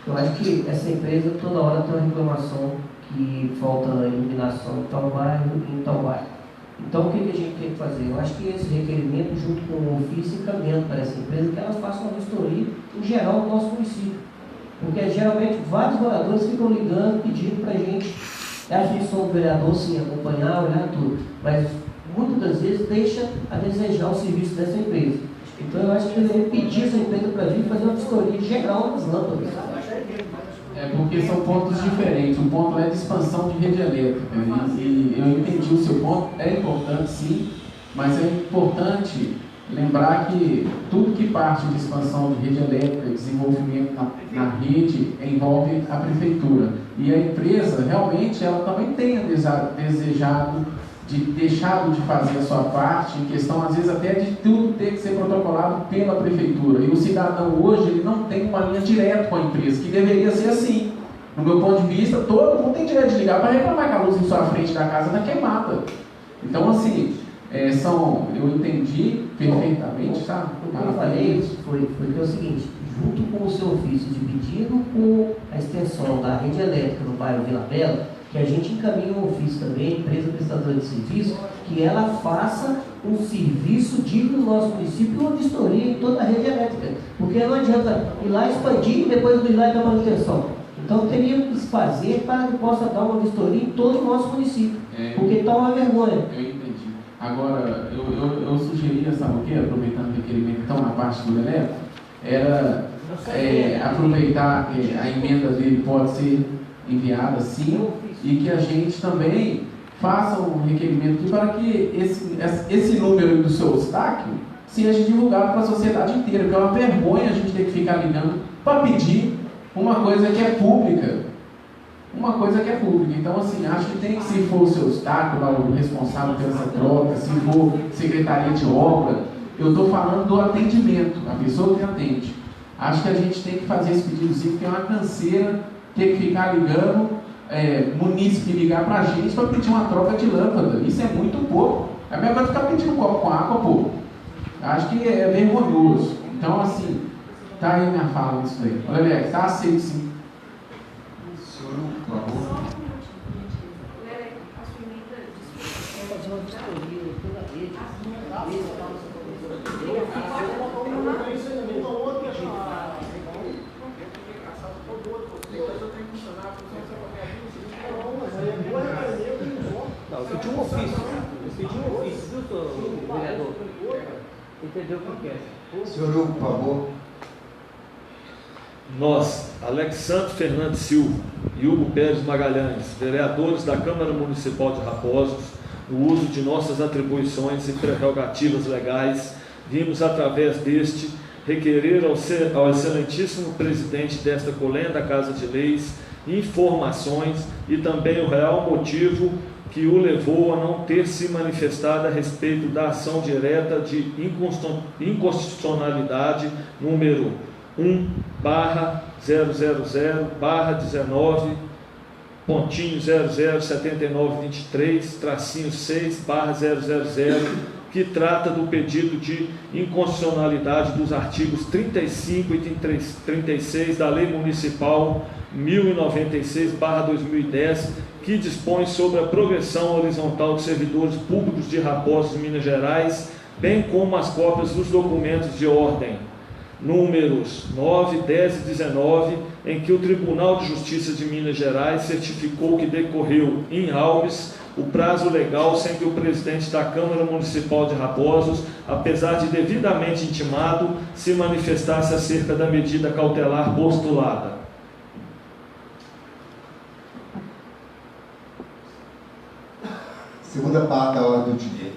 Eu acho que essa empresa toda hora tem uma reclamação que falta iluminação em tal bairro e em tal bairro. Então o que a gente tem que fazer? Eu acho que esse requerimento, junto com o ofício, encaminhando para essa empresa, que ela faça uma vistoria em geral do nosso município. Porque geralmente vários moradores ficam ligando, pedindo para a gente, a função do vereador, sim, acompanhar, olhar tudo, mas muitas das vezes deixa a desejar o serviço dessa empresa. Então eu acho que ele deve pedir essa empresa para vir fazer uma vistoria geral das lâmpadas. Porque são pontos diferentes. O ponto é de expansão de rede elétrica. E eu entendi o seu ponto, é importante sim, mas é importante lembrar que tudo que parte de expansão de rede elétrica, desenvolvimento na rede, envolve a prefeitura. E a empresa, realmente, ela também tem deixado de fazer a sua parte, em questão, às vezes, até de tudo ter que ser protocolado pela prefeitura. E o cidadão hoje, ele não tem uma linha direta com a empresa, que deveria ser assim. No meu ponto de vista, todo mundo tem direito de ligar para reclamar que a luz em sua frente da casa está queimada. Então, assim, eu entendi perfeitamente, tá? O que eu falei foi que é o seguinte, junto com o seu ofício de pedido com a extensão da rede elétrica no bairro Vila Bela, que a gente encaminha um ofício também, a empresa prestadora de serviço, que ela faça um serviço digno do nosso município e uma vistoria em toda a rede elétrica. Porque não adianta ir lá expandir e depois ir lá e dar manutenção. Então teríamos que fazer para que possa dar uma vistoria em todo o nosso município. Porque está uma vergonha. Eu entendi. Agora, eu sugeria, sabe o quê? Aproveitando o requerimento, então, na parte do elétrico, era aproveitar que a emenda dele pode ser enviada sim, e que a gente também faça um requerimento aqui para que esse número do seu obstáculo seja divulgado para a sociedade inteira, porque é uma vergonha a gente ter que ficar ligando para pedir uma coisa que é pública. Uma coisa que é pública. Então, assim, acho que tem que, se for o seu obstáculo, o responsável por essa troca, se for secretaria de obra, eu estou falando do atendimento, a pessoa que atende. Acho que a gente tem que fazer esse pedidozinho, porque é uma canseira ter que ficar ligando, munícipe ligar para a gente para pedir uma troca de lâmpada. Isso é muito pouco. É melhor ficar pedindo um copo com água, pô. Acho que é vergonhoso. Então, assim, tá aí minha fala nisso daí. Olha, Alex, tá aceito sim. Senhor Hugo, por favor. Não, eu pedi um ofício, viu, vereador? Entendeu o que é? Senhor Hugo, por favor. Nós, Alexandre Fernandes Silva e Hugo Pérez Magalhães, vereadores da Câmara Municipal de Raposos, no uso de nossas atribuições e prerrogativas legais, vimos através deste requerer ao excelentíssimo presidente desta colenda Casa de Leis informações e também o real motivo que o levou a não ter se manifestado a respeito da ação direta de inconstitucionalidade número 1/00/007923-6/000, que trata do pedido de inconstitucionalidade dos artigos 35 e 36 da Lei Municipal 1096/2010, que dispõe sobre a progressão horizontal de servidores públicos de Raposos, Minas Gerais, bem como as cópias dos documentos de ordem números 9, 10 e 19, em que o Tribunal de Justiça de Minas Gerais certificou que decorreu in habeas o prazo legal sem que o presidente da Câmara Municipal de Raposos, apesar de devidamente intimado, se manifestasse acerca da medida cautelar postulada. Segunda parte da ordem do dia.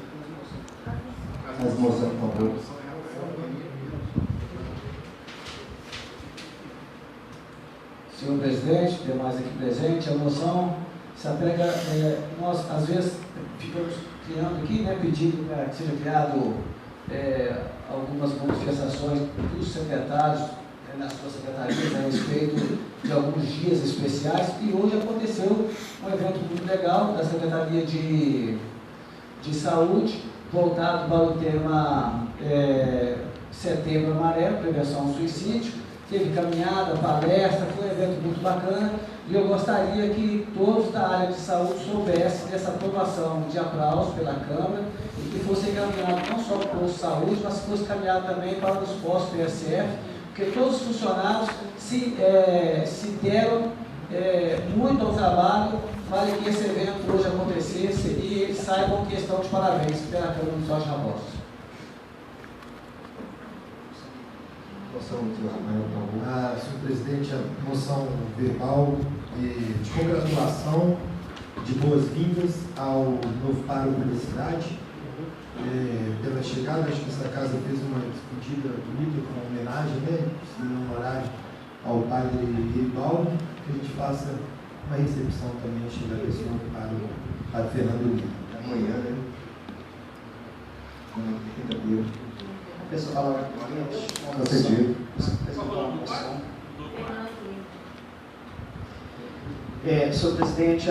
As moções, por favor. Senhor presidente, demais aqui presente, a moção se apega, nós às vezes ficamos criando aqui, pedindo para que seja criado algumas manifestações dos secretários nas suas secretarias a respeito de alguns dias especiais, e hoje aconteceu um evento muito legal da Secretaria de Saúde, voltado para o tema Setembro Amarelo, Prevenção ao Suicídio. Teve caminhada, palestra, foi um evento muito bacana, e eu gostaria que todos da área de saúde soubessem dessa aprovação de aplauso pela Câmara, e que fosse encaminhado não só para o posto de saúde, mas que fosse caminhado também para os postos PSF, porque todos os funcionários se deram muito ao trabalho para que esse evento hoje acontecesse e eles saibam que estão de parabéns pela Câmara Municipal de Raposos. Senhor presidente, a moção verbal de congratulação, de boas-vindas ao novo pároco da cidade, pela chegada. Acho que essa casa fez uma despedida bonita, com uma homenagem, em homenagem ao padre Eribaldo, que a gente faça uma recepção também, chegada desse novo pároco, padre Fernando Lima. Amanhã, quinta-feira. A pessoa fala Concedido. Senhor presidente,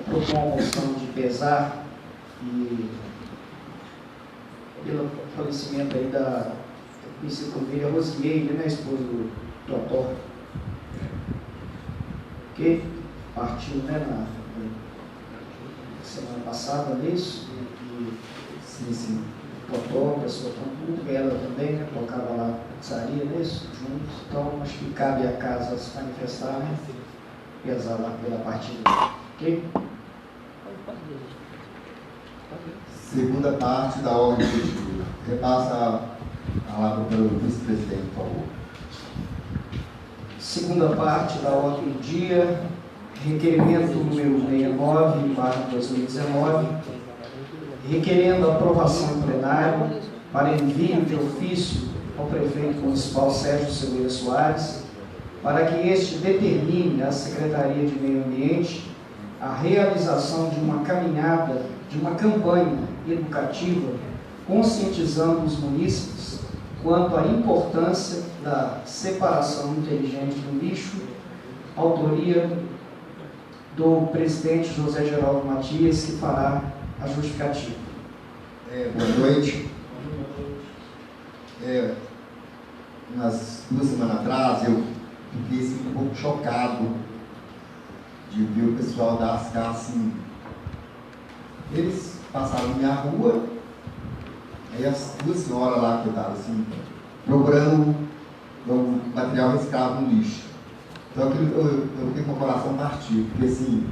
propõe uma moção de pesar pelo falecimento aí da vice-primeira Rosieire, esposa do Totó, que partiu na semana passada, não é isso? Sim. Totó, pessoa tão pública, ela também, tocava lá na pizzaria, não é isso? Juntos. Então, acho que cabe à casa se manifestar, pesar lá pela partida. Ok? Segunda parte da ordem do dia. Repassa a palavra para o vice-presidente, por favor. Segunda parte da ordem do dia, requerimento número 69/2019, requerendo a aprovação em plenário para envio de ofício ao prefeito municipal Sérgio Silveira Soares, para que este determine à Secretaria de Meio Ambiente a realização de uma caminhada, de uma campanha educativa, conscientizando os munícipes quanto à importância da separação inteligente do lixo, autoria do presidente José Geraldo Matias, que fará a justificativa. Boa noite. Umas 2 semanas atrás, eu fiquei assim, um pouco chocado de ver o pessoal da Ascar assim. Eles passaram na minha rua, aí as 2 senhoras lá que eu estava assim, procurando um material reciclado no lixo. Então eu fiquei com o coração partido, porque assim,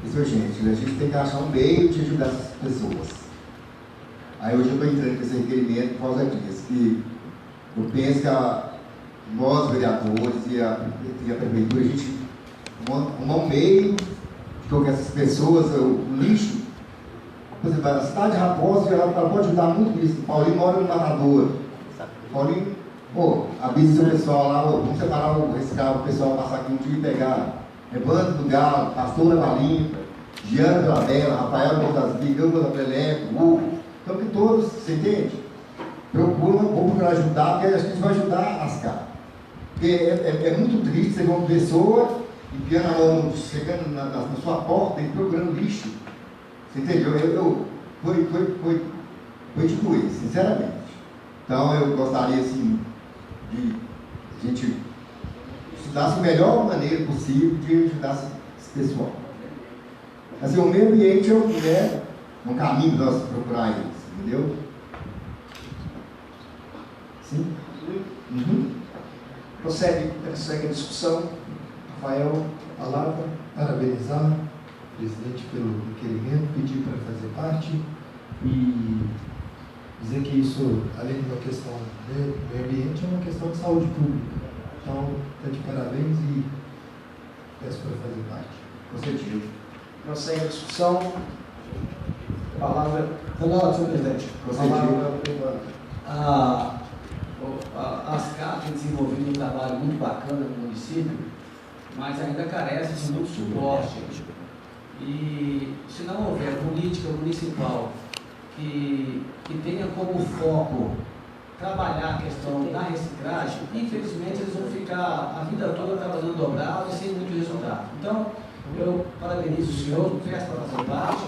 gente, a gente tem que achar um meio de ajudar essas pessoas. Aí hoje eu estou entrando com esse requerimento por causa disso, que eu penso que nós, vereadores e a prefeitura, a gente arrumar um meio de colocar essas pessoas, o lixo. Por exemplo, a cidade de Raposa, ela pode ajudar muito nisso. Paulinho mora no Matador. Paulinho, avisa o pessoal lá, vamos separar o reciclável, o pessoal passar aqui um dia e pegar. Evandro do Galo, Pastor Levalinho, Giana Vila Bela, Rafael Bordas Vigas, Gama Preleco, Hugo. Então que todos, você entende? Vamos procurar ajudar, porque a gente vai ajudar as caras. Porque é muito triste você ver uma pessoa enfiando a mão, chegando na sua porta e procurando lixo. Você entendeu? Foi tipo isso, sinceramente. Então eu gostaria assim de a gente estudasse a melhor maneira possível de ajudar esse pessoal. Assim, o meio ambiente é um caminho para nós procurar eles, entendeu? Sim? Uhum. Prossegue a discussão. Rafael, palavra. Parabenizar o presidente pelo requerimento, pedir para fazer parte e dizer que isso, além de uma questão de meio ambiente, é uma questão de saúde pública. Então, está de parabéns e peço para fazer parte. Concedido. Prossegue a discussão. Palavra. Não, senhor presidente. Concedido. A Ascar tem desenvolvido um trabalho muito bacana no município, mas ainda carece de muito suporte. E se não houver política municipal que tenha como foco trabalhar a questão da reciclagem, infelizmente eles vão ficar a vida toda trabalhando dobrado e sem muito resultado. Então, eu parabenizo o senhor, peço para fazer parte,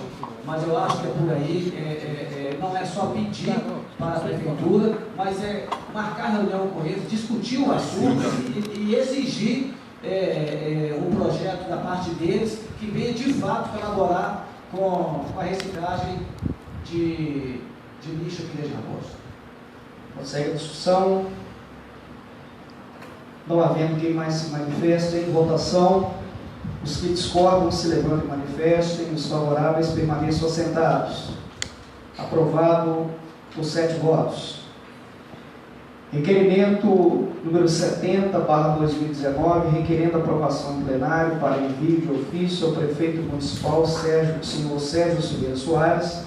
mas eu acho que é por aí, não é só pedir para a prefeitura, mas é marcar reunião com eles, discutir o assunto e exigir um projeto da parte deles que venha de fato colaborar com a reciclagem de lixo aqui de Raposa. Prossegue a discussão. Não havendo quem mais se manifeste, em votação, os que discordam se levantem e manifestem, os favoráveis permaneçam assentados. Aprovado por 7 votos. Requerimento número 70/2019, requerendo aprovação em plenário para envio de ofício ao prefeito municipal senhor Sérgio Silveira Soares,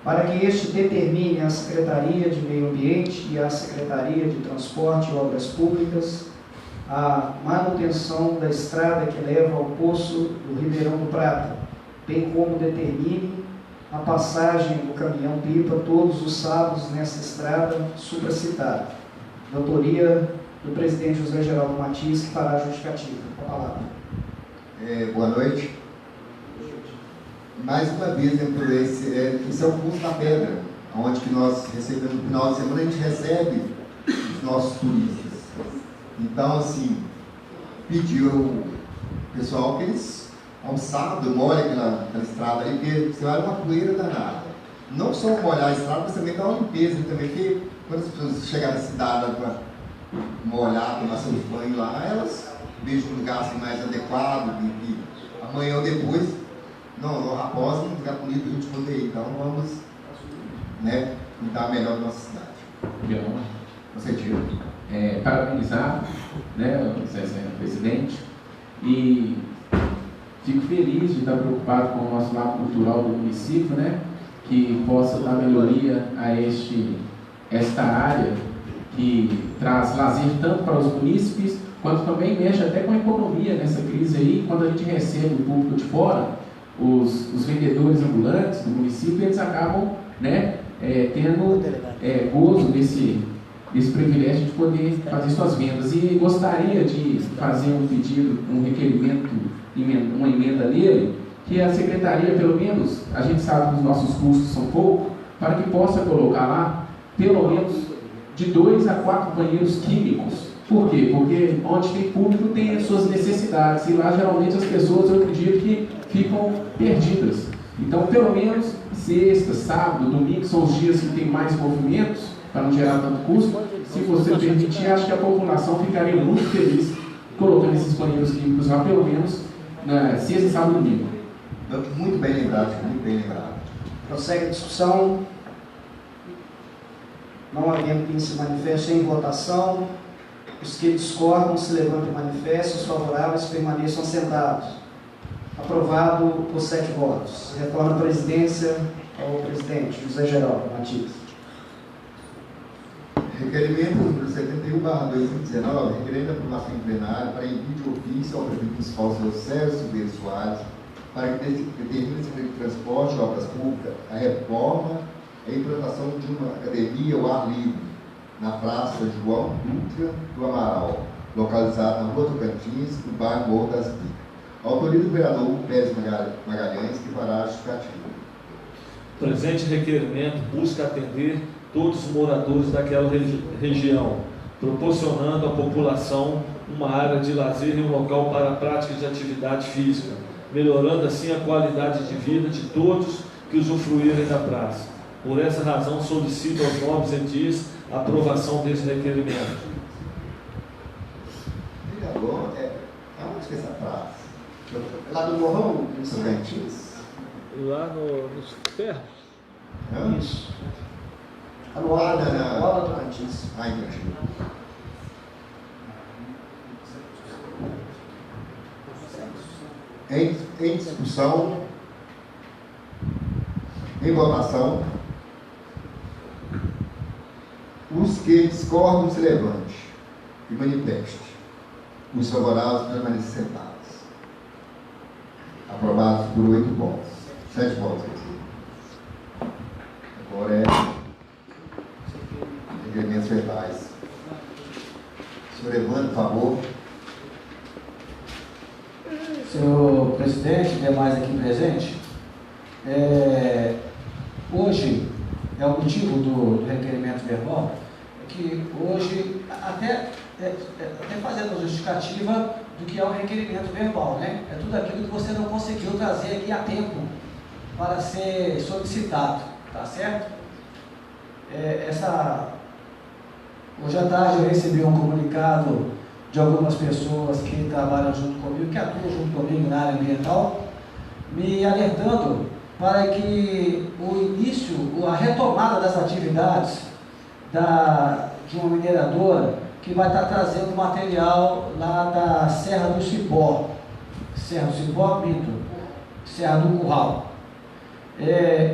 para que este determine à Secretaria de Meio Ambiente e à Secretaria de Transporte e Obras Públicas a manutenção da estrada que leva ao poço do Ribeirão do Prata, bem como determine a passagem do caminhão-pipa todos os sábados nesta estrada supracitada. De autoria do presidente José Geraldo Matias, que fará a justificativa. Com a palavra. Boa noite. Mais uma vez, dentro esse é o curso da pedra, onde que nós recebemos, no final de semana, a gente recebe os nossos turistas. Então, assim, pediu o pessoal que eles, ao sábado, molhem aquela estrada ali, porque você vai uma poeira danada. Não só molhar a estrada, mas também dar uma limpeza também, porque quando as pessoas chegarem na cidade para molhar, tomar seus banhos lá, elas vejam um lugar assim, mais adequado, e amanhã ou depois, não, Raposa é um lugar bonito para a gente poder ir, então vamos, cuidar melhor da nossa cidade. Concedido. Parabenizar, o presidente, e Fico feliz de estar preocupado com o nosso lado cultural do município, né? Que possa dar melhoria a esta área que traz lazer tanto para os munícipes, quanto também mexe até com a economia nessa crise aí. Quando a gente recebe o público de fora, os vendedores ambulantes do município, eles acabam, né, tendo gozo desse privilégio de poder fazer suas vendas. E gostaria de fazer um pedido, um requerimento, uma emenda nele, que a secretaria, pelo menos, a gente sabe que os nossos custos são poucos, para que possa colocar lá, pelo menos, de 2 a 4 banheiros químicos. Por quê? Porque onde tem público tem as suas necessidades, e lá geralmente as pessoas, eu acredito, que ficam perdidas. Então, pelo menos, sexta, sábado, domingo são os dias que tem mais movimentos, para não gerar tanto custo. Se você permitir, acho que a população ficaria muito feliz colocando esses banheiros químicos lá, pelo menos, na sexta, sábado e domingo. Muito bem lembrado, muito bem lembrado. Prossegue a discussão. Não havendo quem se manifeste em votação, os que discordam se levantem e manifestem, os favoráveis permaneçam sentados. Aprovado por 7 votos. Retorna a presidência ao presidente José Geraldo Matias. Requerimento número 71/2019, requerendo a aprovação em plenário para envio de ofício ao prefeito municipal Sérgio Silveira Soares, para que determine a Secretaria de Transporte e Obras Públicas a reforma e a implantação de uma academia ao ar livre na Praça João Dutra do Amaral, localizada na Rua Tocantins, no bairro Morro das Bicas. Autoria do vereador Pérez Magalhães, que fará a justificativa. O presente requerimento busca atender todos os moradores daquela região, proporcionando à população uma área de lazer e um local para a prática de atividade física, melhorando assim a qualidade de vida de todos que usufruírem da praça. Por essa razão, solicito aos nobres edis a aprovação desse requerimento. Vereador, onde que é essa praça? Lá do Morrão, em Tocantins? Lá nos ferros? Isso. Está no Ala Tocantins. Entendi. Em discussão, em votação, os que discordam se levante e manifeste. Os favoráveis permaneçam sentados. Aprovados por 8 votos. 7 votos. Agora é requerimentos verbais. Senhor Evandro, por favor. Senhor presidente, demais aqui presente, hoje é o motivo do requerimento verbal, que hoje, até fazendo a justificativa do que é o requerimento verbal, né? É tudo aquilo que você não conseguiu trazer aqui a tempo para ser solicitado, tá certo? Hoje à tarde eu recebi um comunicado de algumas pessoas que trabalham junto comigo, que atuam junto comigo na área ambiental, me alertando para que o início, a retomada das atividades de uma mineradora que vai estar trazendo material lá da Serra do Cipó, Serra do Curral.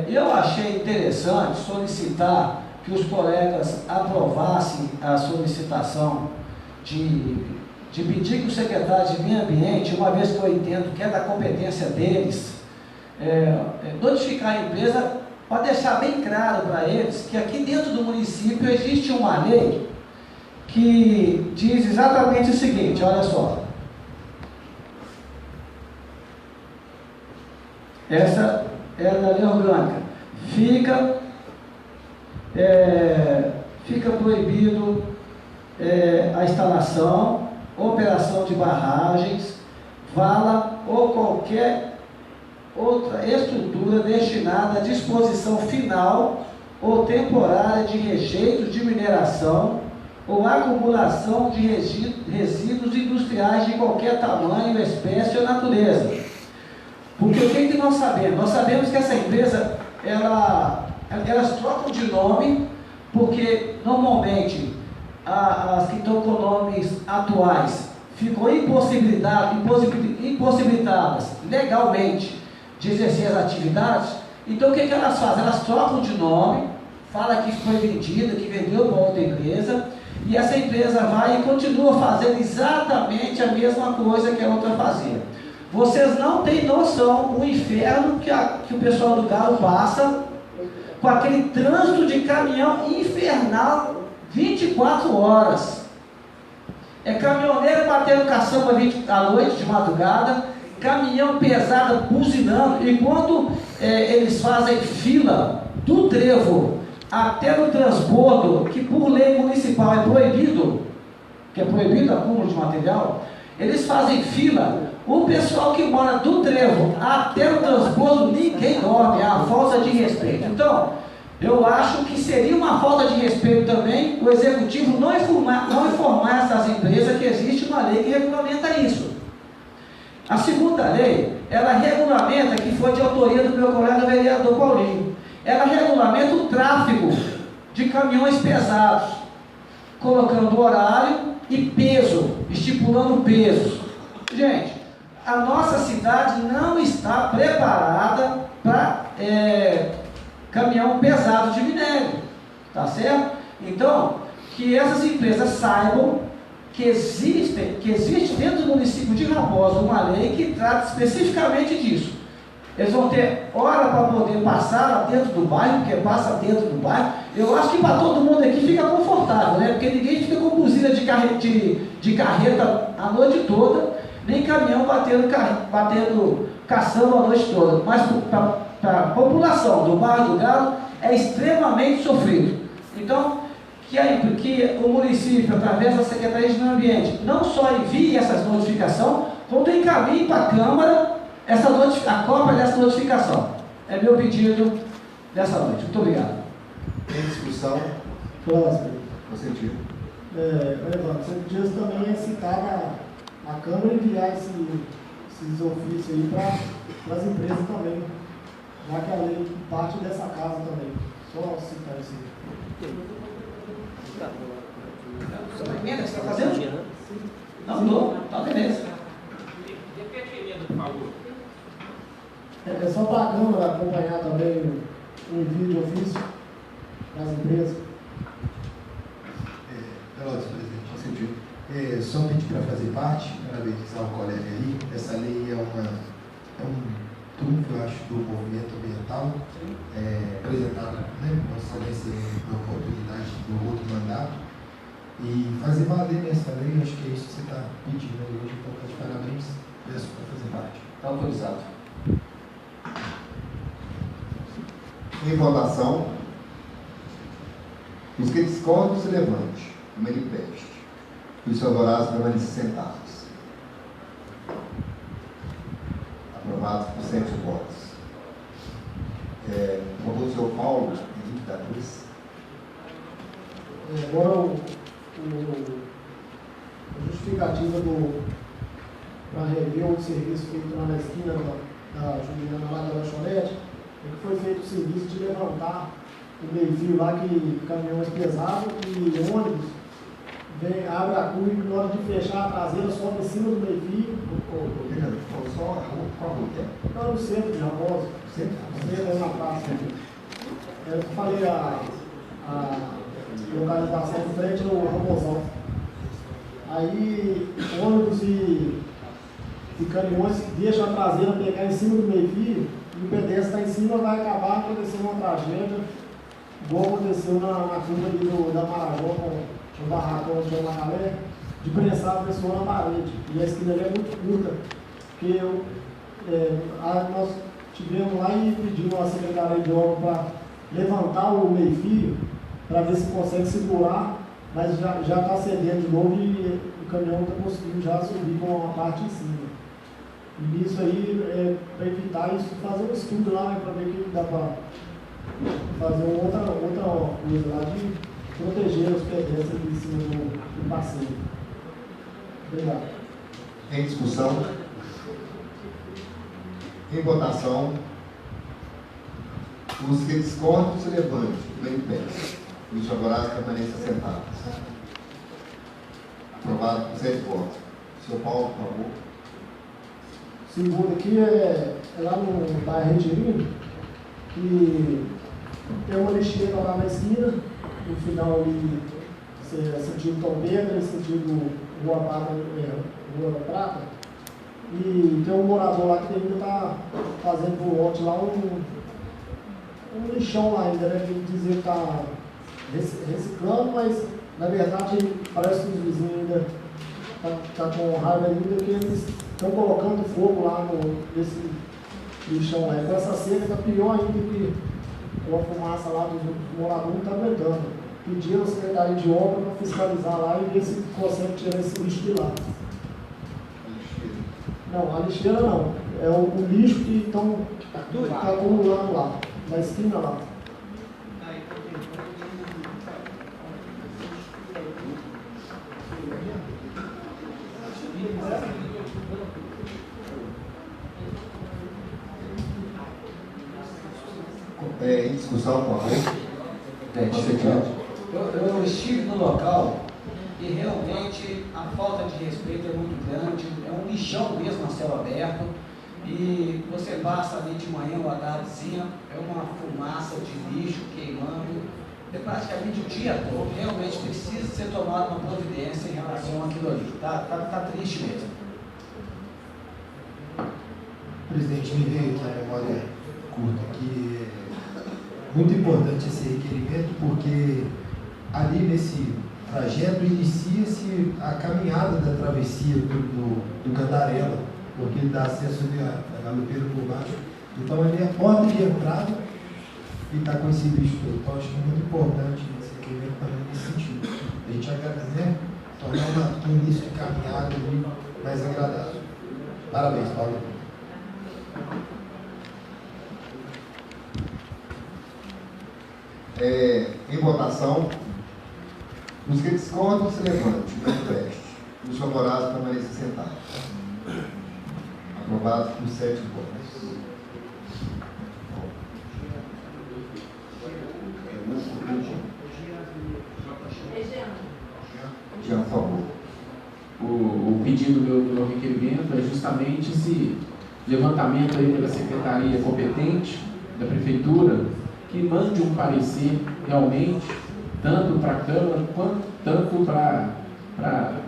Eu achei interessante solicitar que os colegas aprovassem a solicitação de pedir que o secretário de Meio Ambiente, uma vez que eu entendo que é da competência deles, notificar a empresa para deixar bem claro para eles que aqui dentro do município existe uma lei que diz exatamente o seguinte, olha só. Essa é a lei orgânica. Fica proibido a instalação, operação de barragens, vala ou qualquer outra estrutura destinada à disposição final ou temporária de rejeitos de mineração ou acumulação de resíduos industriais de qualquer tamanho, espécie ou natureza. Porque o que nós sabemos? Nós sabemos que essa empresa, elas trocam de nome, porque normalmente as que estão com nomes atuais ficou impossibilitadas legalmente de exercer as atividades, então o que elas fazem? Elas trocam de nome, fala que foi vendida, que vendeu para outra empresa, e essa empresa vai e continua fazendo exatamente a mesma coisa que a outra fazia. Vocês não têm noção do inferno que o pessoal do Galo passa com aquele trânsito de caminhão infernal 24 horas. É caminhoneiro batendo caçamba à noite, de madrugada, caminhão pesado buzinando, e quando eles fazem fila do trevo até no transbordo, que por lei municipal é proibido, que é proibido acúmulo de material, eles fazem fila. O pessoal que mora do trevo até o transbordo, ninguém dorme, é uma falta de respeito. Então, eu acho que seria uma falta de respeito também o executivo não informar essas empresas que existe uma lei que regulamenta isso. A segunda lei, ela regulamenta, que foi de autoria do meu colega vereador Paulinho, ela regulamenta o tráfego de caminhões pesados, colocando horário e peso, estipulando peso. Gente, a nossa cidade não está preparada para caminhão pesado de minério, tá certo? Então, que essas empresas saibam que existe dentro do município de Raposa uma lei que trata especificamente disso. Eles vão ter hora para poder passar lá dentro do bairro, porque passa dentro do bairro. Eu acho que para todo mundo aqui fica confortável, né? Porque ninguém fica com buzina de carreta a noite toda, nem caminhão batendo caçamba a noite toda. Mas para a população do bairro do Galo é extremamente sofrido. Então, que o município, através da Secretaria de Meio Ambiente, não só envie essas notificações, como encaminhe para a Câmara a cópia dessa notificação. É meu pedido dessa noite. Muito obrigado. Tem discussão? Próximo. Consentido. Evandro, você podia também citar a Câmara e enviar esses ofícios aí para as empresas também, já que a lei parte dessa casa também. Só citar isso aí. Emenda, você está fazendo? Não, estou. Tá, beleza. Repete a emenda, por favor. É só para a Câmara acompanhar também o envio de ofício das empresas. Presidente, consentido. Só pedir para fazer parte, parabenizar o colega aí. Essa lei é um trunfo, eu acho, do movimento ambiental, apresentado, né, com excelência na oportunidade do outro mandato, e fazer valer essa lei. Acho que é isso que você está pedindo aí hoje. Então, de parabéns, peço para fazer parte. Está autorizado. Em votação, os que discordam se levante, manifeste. Os favoráveis permaneçam sentados. Aprovado por 7 votos. Por favor, o senhor Paulo, Henrique da Cruz. Agora, a justificativa para rever o serviço feito lá na esquina da Juliana, lá da lanchonete, é que foi feito o serviço de levantar o meio-fio lá, que caminhões pesados e ônibus abre a curva e na hora de fechar a traseira sobe em cima do meio-fio. Só qual rua que é? Não, no centro de Raposa. Centro na praça. Eu falei a localização de frente no Raposão. Aí ônibus e caminhões deixam a traseira pegar em cima do meio-fio e o pedestre está em cima, vai acabar acontecendo uma tragédia, igual aconteceu na curva ali da Marajó com o barracão de Macalé, de prensar a pessoa na parede. E a esquina ali é muito curta, porque nós tivemos lá e pedimos à Secretaria de Obras para levantar o meio-fio, para ver se consegue segurar, mas já está cedendo de novo e o caminhão está conseguindo já subir com a parte em cima. E isso aí, para evitar isso, fazer um estudo lá, né, para ver o que dá para fazer outra coisa lá de proteger os pedestres aqui em cima do passeio. Obrigado. Em discussão? Em votação, os que discordam se levantem, manifestem. Os favoráveis permaneçam sentados. Aprovado por 7 votos. Seu Paulo, por favor. Segundo aqui é lá no bairro Retirino, que tem uma lixeira lá na esquina, no final ali, sentido Tom Pedro, sentido Rua Prata, e tem um morador lá que ainda está fazendo por lote lá um lixão lá ainda, né? Ele dizer que está reciclando, mas na verdade parece que os vizinhos ainda tá com raiva ainda, que eles estão colocando fogo lá nesse lixão lá. E com essa seca está pior ainda, que a fumaça lá dos moradores não está aguentando. Pediram a Secretaria de Obra para fiscalizar lá e ver se consegue tirar esse lixo de lá. Não, a lixeira não. É o lixo que estão acumulando lá, na esquina lá. Em discussão, por favor. Eu estive no local e realmente a falta de respeito é muito grande, é um lixão mesmo a céu aberto, e você passa ali de manhã ou à tardezinha, é uma fumaça de lixo queimando, é praticamente o dia todo. Realmente precisa ser tomada uma providência em relação àquilo ali. Tá triste mesmo. Presidente, me veio aqui a memória curta, que é muito importante esse requerimento, porque ali nesse trajeto inicia-se a caminhada da travessia do Candarela, porque ele dá acesso ali a Galopeira por baixo. Então ali é a porta de entrada e está com esse bicho todo. Então acho que é muito importante esse requerimento também nesse sentido. A gente agradece, né? Tornar um início de caminhada ali mais agradável. Parabéns, Paulo. Em votação, os que discordam se levante, manifeste. Os favoráveis permaneçam sentados. Aprovado por 7 votos. Jean, por favor. O pedido do meu requerimento é justamente esse levantamento aí pela secretaria competente da prefeitura, que mande um parecer realmente, tanto para a Câmara quanto tanto para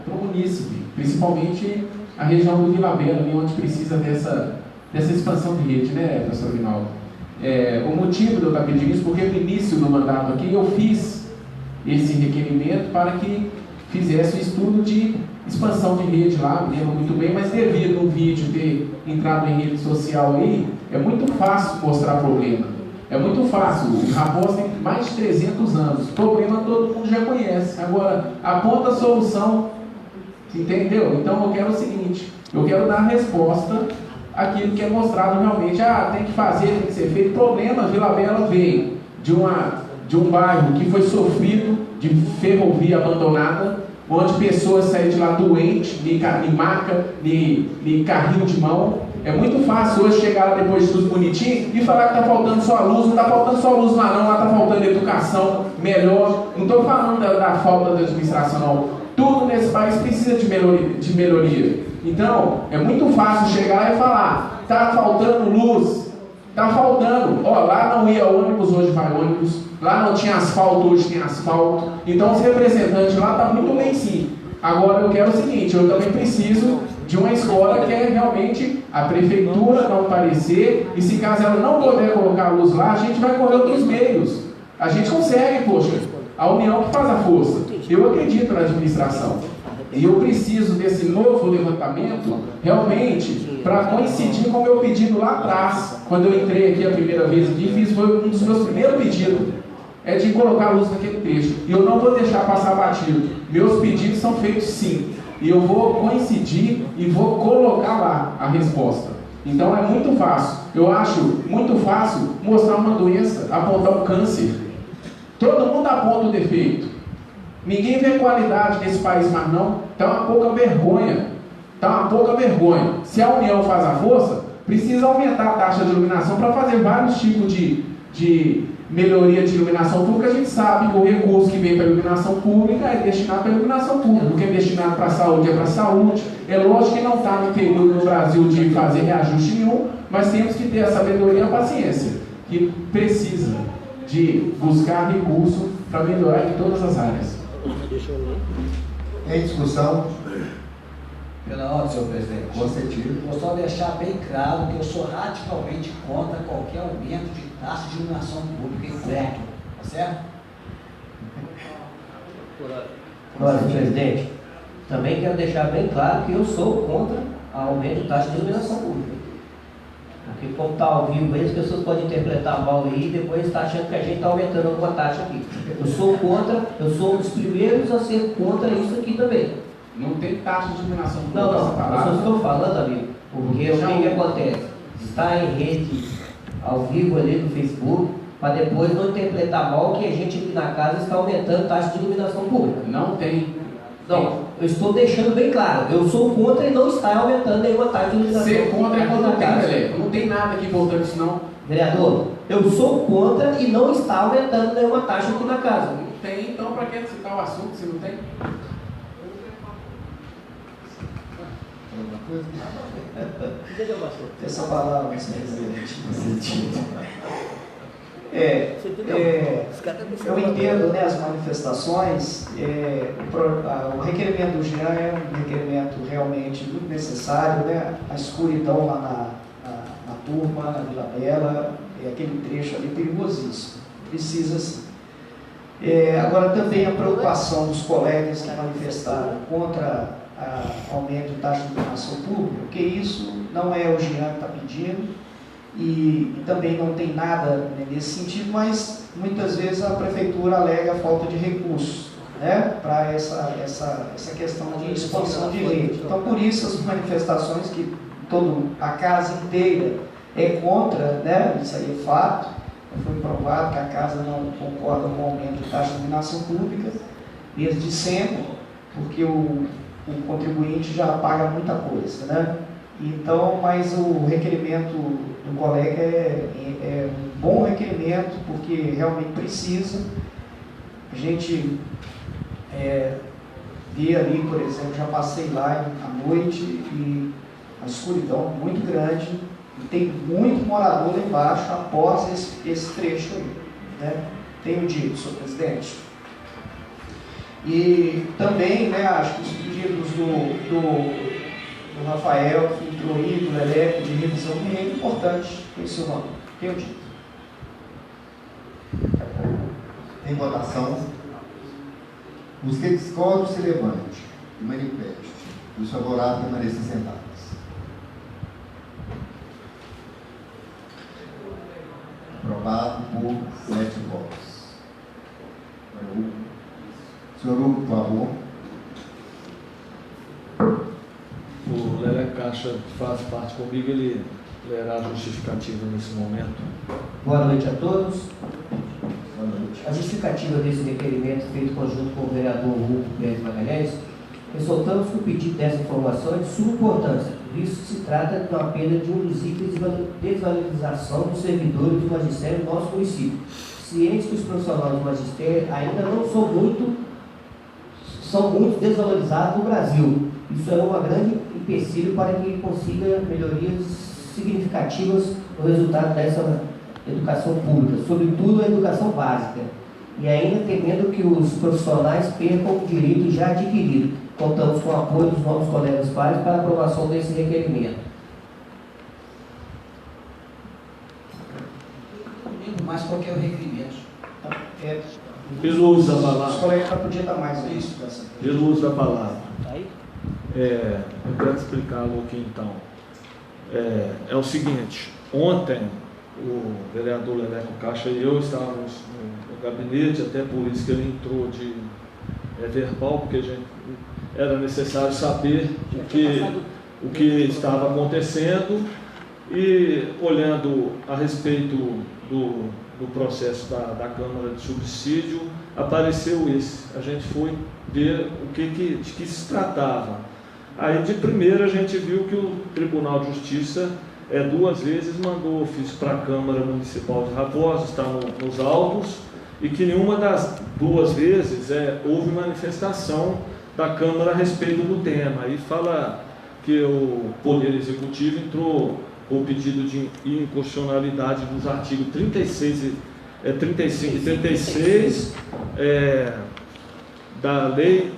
o munícipe, principalmente a região do Vila Bela, onde precisa dessa expansão de rede, né, professor Vinaldo? O motivo de eu estar pedindo isso, porque no início do mandato aqui eu fiz esse requerimento para que fizesse o estudo de expansão de rede lá, me lembro muito bem, mas devido ao vídeo ter entrado em rede social aí, é muito fácil mostrar problema. É muito fácil. O Raposa tem mais de 300 anos. O problema todo mundo já conhece. Agora, aponta a solução. Entendeu? Então eu quero o seguinte, eu quero dar a resposta àquilo que é mostrado realmente. Tem que fazer, tem que ser feito. O problema, Vila Bela veio de um bairro que foi sofrido de ferrovia abandonada, onde pessoas saíram de lá doentes, de maca, de carrinho de mão. É muito fácil hoje chegar lá depois de tudo bonitinho e falar que está faltando só luz. Não está faltando só luz lá não, lá está faltando educação melhor. Não estou falando da falta da administração não. Tudo nesse país precisa de melhoria. Então, é muito fácil chegar lá e falar, está faltando luz, está faltando. Lá não ia ônibus, hoje vai ônibus. Lá não tinha asfalto, hoje tem asfalto. Então os representantes lá estão muito bem sim. Agora eu quero o seguinte, eu também preciso de uma escola que é realmente a prefeitura não parecer, e se caso ela não puder colocar a luz lá, a gente vai correr outros meios. A gente consegue, poxa, a união que faz a força. Eu acredito na administração. E eu preciso desse novo levantamento, realmente, para coincidir com o meu pedido lá atrás. Quando eu entrei aqui a primeira vez aqui, foi um dos meus primeiros pedidos. É de colocar a luz naquele trecho. E eu não vou deixar passar batido. Meus pedidos são feitos sim. E eu vou coincidir e vou colocar lá a resposta. Então é muito fácil. Eu acho muito fácil mostrar uma doença, apontar um câncer. Todo mundo aponta o defeito. Ninguém vê qualidade nesse país mais não. Tá uma pouca vergonha. Tá uma pouca vergonha. Se a União faz a força, precisa aumentar a taxa de iluminação para fazer vários tipos de melhoria de iluminação pública, a gente sabe que o recurso que vem para a iluminação pública é destinado para a iluminação pública, o que é destinado para a saúde é para a saúde. É lógico que não está no período no Brasil de fazer reajuste nenhum, mas temos que ter a sabedoria e a paciência, que precisa de buscar recurso para melhorar em todas as áreas. Em discussão? Pela ordem, senhor presidente. Concedido. Vou só deixar bem claro que eu sou radicalmente contra qualquer aumento de taxa de iluminação pública em crédito, tá certo? Senhor presidente, também quero deixar bem claro que eu sou contra o aumento de taxa de iluminação pública. Porque como está ao vivo aí, as pessoas podem interpretar mal aí e depois está achando que a gente está aumentando alguma taxa aqui. Eu sou contra, eu sou um dos primeiros a ser contra isso aqui também. Não tem taxa de iluminação pública. Não, essa eu palavra. só estou falando, amigo, porque o que acontece? Está em rede ao vivo ali no Facebook, para depois não interpretar mal que a gente aqui na casa está aumentando a taxa de iluminação pública. Não tem. Não, eu estou deixando bem claro, eu sou contra e não está aumentando nenhuma taxa de iluminação Ser pública. contra é quando aqui na tem, casa. Pelé. Não tem nada aqui voltando isso, não. Vereador, eu sou contra e não está aumentando nenhuma taxa aqui na casa. Não tem, então para que citar o assunto se não tem? Alguma coisa? Essa palavra, senhor presidente. Eu entendo, né, as manifestações, o requerimento do Jean é um requerimento realmente muito necessário, né? A escuridão lá na turma, na Vila Bela, aquele trecho ali perigosíssimo, precisa sim. Agora também a preocupação dos colegas que manifestaram contra o aumento de taxa de iluminação pública, porque isso não é o Jean que está pedindo, e também não tem nada, né, nesse sentido, mas muitas vezes a prefeitura alega falta de recursos, né, para essa questão de expansão de rede. Então, por isso as manifestações que a casa inteira é contra, né, isso aí é fato, foi provado que a casa não concorda com o aumento de taxa de iluminação pública desde sempre, porque o contribuinte já paga muita coisa, né? Então, mas o requerimento do colega é um bom requerimento, porque realmente precisa. A gente vê ali, por exemplo, já passei lá à noite e a escuridão muito grande, e tem muito morador lá embaixo após esse trecho aí, né? Tenho dito, senhor presidente. E também, né, acho que os pedidos do Rafael, que entrou aí, do Leleco, de revisão de rede, importante, foi seu nome. Tenho dito. Em votação. Os que discordam se levante e manifeste. Os favoráveis permaneçam sentados. Aprovado por 7 votos. Senhor Hugo, por favor. O Lele Caixa, que faz parte comigo, ele lerá a justificativa nesse momento. Boa noite a todos. Boa noite. A justificativa desse requerimento feito conjunto com o vereador Hugo Pérez Magalhães, ressaltamos que o pedido dessa informação é de suma importância, visto que se trata de uma perda de um dos itens de desvalorização dos servidores do magistério do nosso município. Cientes que os profissionais do magistério ainda não são muito desvalorizados no Brasil. Isso é uma grande empecilho para que consiga melhorias significativas no resultado dessa educação pública, sobretudo a educação básica, e ainda temendo que os profissionais percam o direito já adquirido. Contamos com o apoio dos nossos colegas pares para a aprovação desse requerimento. Mas qual que é o requerimento? Pelo uso da Os palavra. colegas podia dar mais isso. Pelo uso da palavra. Aí? Eu quero explicar-lo aqui então. É o seguinte, ontem o vereador Leleco Caixa e eu estávamos no gabinete, até por isso que ele entrou de verbal, porque era necessário saber o que estava acontecendo, e olhando a respeito do processo da Câmara de Subsídio, apareceu esse. A gente foi ver de que se tratava. Aí, de primeira, a gente viu que o Tribunal de Justiça 2 vezes mandou ofício para a Câmara Municipal de Raposa, está nos autos, e que nenhuma das 2 vezes houve manifestação da Câmara a respeito do tema. Aí fala que o Poder Executivo entrou com o pedido de inconstitucionalidade dos artigos 35 e 36 da Lei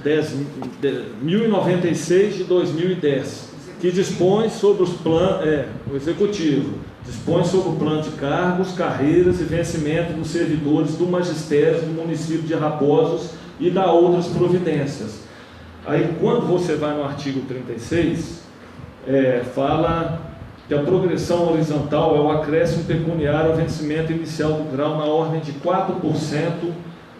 10.096 de 2010, que dispõe sobre os planos, o Executivo dispõe sobre o plano de cargos, carreiras e vencimento dos servidores do magistério do município de Raposos e dá outras providências. Aí, quando você vai no artigo 36, fala que a progressão horizontal é o acréscimo pecuniário ao vencimento inicial do grau na ordem de 4%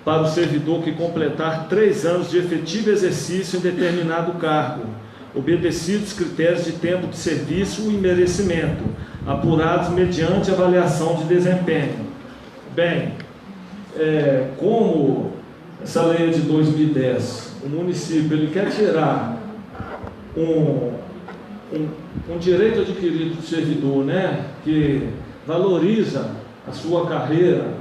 para o servidor que completar 3 anos de efetivo exercício em determinado cargo, obedecidos critérios de tempo de serviço e merecimento, apurados mediante avaliação de desempenho. Bem, como essa lei é de 2010, o município ele quer tirar um direito adquirido do servidor, né, que valoriza a sua carreira,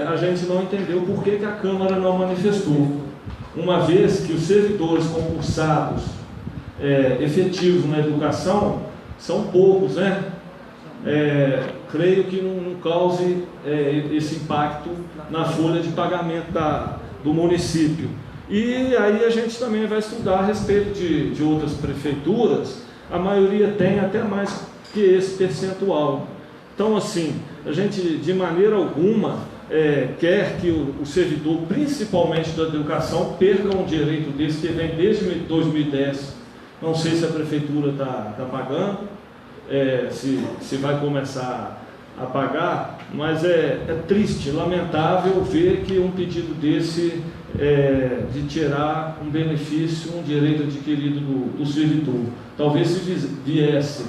a gente não entendeu por que a Câmara não manifestou, uma vez que os servidores concursados efetivos na educação são poucos, né? Creio que não cause esse impacto na folha de pagamento do município. E aí a gente também vai estudar a respeito de outras prefeituras, a maioria tem até mais que esse percentual. Então, assim, a gente de maneira alguma quer que o servidor, principalmente da educação, perca um direito desse que vem desde 2010. Não sei se a prefeitura está pagando, se vai começar a pagar, mas é triste, lamentável ver que um pedido desse de tirar um benefício, um direito adquirido do servidor. Talvez se viesse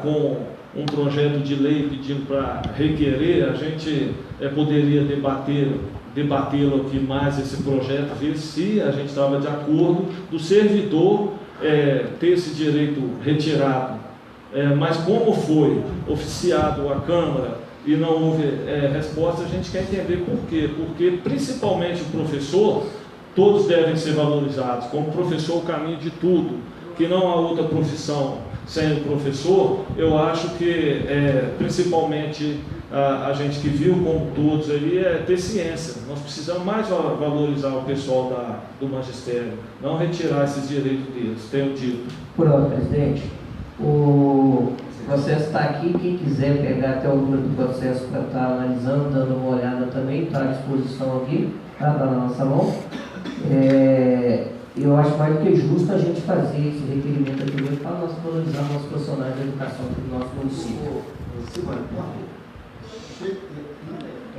com um projeto de lei pedindo para requerer, a gente poderia debatê-lo aqui mais, esse projeto, ver se a gente estava de acordo do servidor ter esse direito retirado. Mas como foi oficiado a Câmara e não houve resposta, a gente quer entender por quê. Porque principalmente o professor, todos devem ser valorizados, como professor o caminho de tudo, que não há outra profissão sem o professor. Eu acho que principalmente a gente que viu como todos ali ter ciência. Nós precisamos mais valorizar o pessoal do magistério, não retirar esses direitos deles, tenho dito. Pronto, presidente. O processo está aqui, quem quiser pegar até o número do processo para estar analisando, dando uma olhada também, está à disposição aqui, está na nossa mão. Eu acho mais do que justo a gente fazer esse requerimento aqui mesmo para nós valorizar nossos profissionais da educação do nosso município. Eu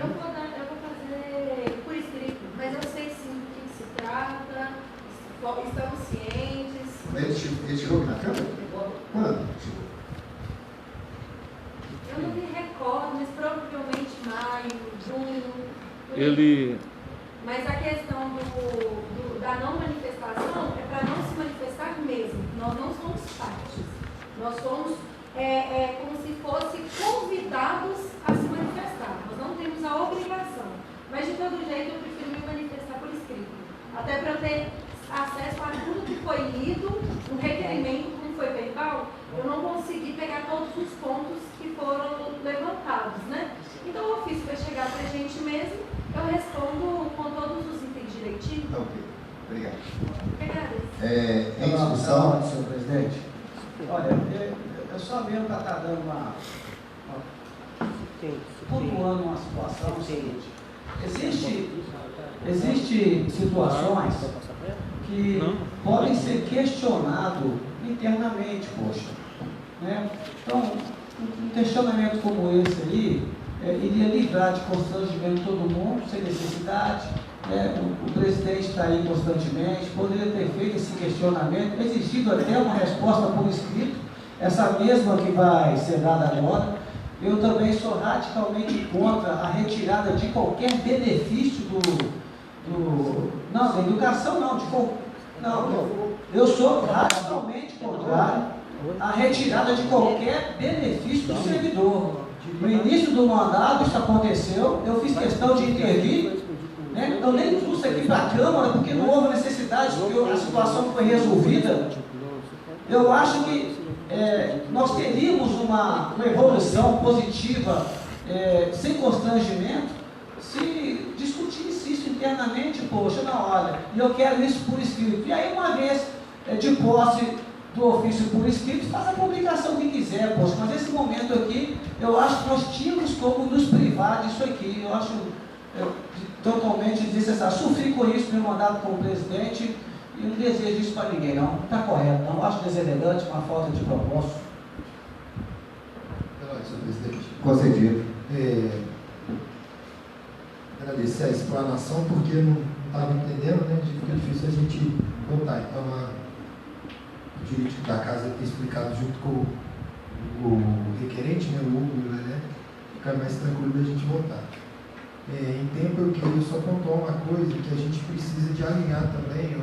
vou fazer por escrito, mas eu sei sim do que se trata, estamos cientes. Ele chegou aqui na Câmara? Quando? Eu não me recordo, mas provavelmente maio, junho. Mas a questão da não manifestação é para não se manifestar mesmo. Nós não somos partes. Nós somos como se fossem convidados a se manifestar. Nós não temos a obrigação. Mas de todo jeito eu prefiro me manifestar por escrito. Até para eu ter acesso a tudo que foi lido, o requerimento, como foi verbal, eu não consegui pegar todos os pontos que foram levantados, né? Então o ofício vai chegar para a gente mesmo, eu respondo com todos os itens direitinho. Ok, obrigado. Agradeço. Em discussão? Senhor presidente. Olha, eu só mesmo para estar dando pontuando uma situação seguinte. Existe situações que podem ser questionadas internamente, poxa. Né? Então, um questionamento como esse aí iria livrar de constrangimento todo mundo, sem necessidade. O presidente está aí constantemente, poderia ter feito esse questionamento, exigido até uma resposta por escrito, essa mesma que vai ser dada agora. Eu também sou radicalmente contra a retirada de qualquer benefício da educação não, eu sou radicalmente contrário a retirada de qualquer benefício do servidor. No início do mandato isso aconteceu, eu fiz questão de intervir, né? Eu nem trouxe aqui para a Câmara porque não houve necessidade, porque a situação foi resolvida. Eu acho que nós teríamos uma evolução positiva, sem constrangimento, se discutisse isso internamente. Poxa, não, olha, e eu quero isso por escrito. E aí, uma vez de posse do ofício por escrito, faz a publicação que quiser, poxa, mas nesse momento aqui, eu acho que nós tínhamos como nos privar disso aqui. Eu acho totalmente desnecessário. Sofri com isso, meu mandato como presidente, e não desejo isso para ninguém, não. Não está correto, não. Acho deselegante, uma falta de propósito. Senhor presidente. Concedido. Agradecer a explanação, porque não estava entendendo, né? Fica difícil a gente voltar. Então, o jurídico da casa ter explicado junto com o requerente, né? O Hugo e o Lelé, ficar mais tranquilo da gente voltar. Em tempo, eu queria só pontuar uma coisa, que a gente precisa de alinhar também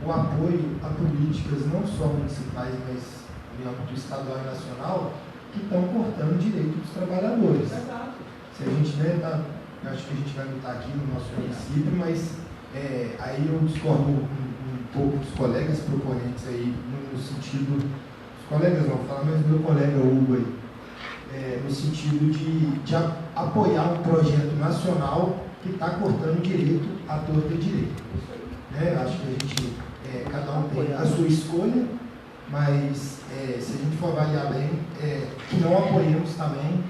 o apoio a políticas não só municipais, mas em âmbito estadual e nacional, que estão cortando o direito dos trabalhadores. Se a gente, eu acho que a gente vai lutar aqui no nosso município, mas aí eu discordo um pouco dos colegas proponentes aí, no sentido, os colegas não falam, mas meu colega Hugo aí, no sentido de apoiar um projeto nacional que está cortando direito à torta e direito. Acho que a gente, cada um tem a sua escolha, mas se a gente for avaliar bem, que não apoiamos também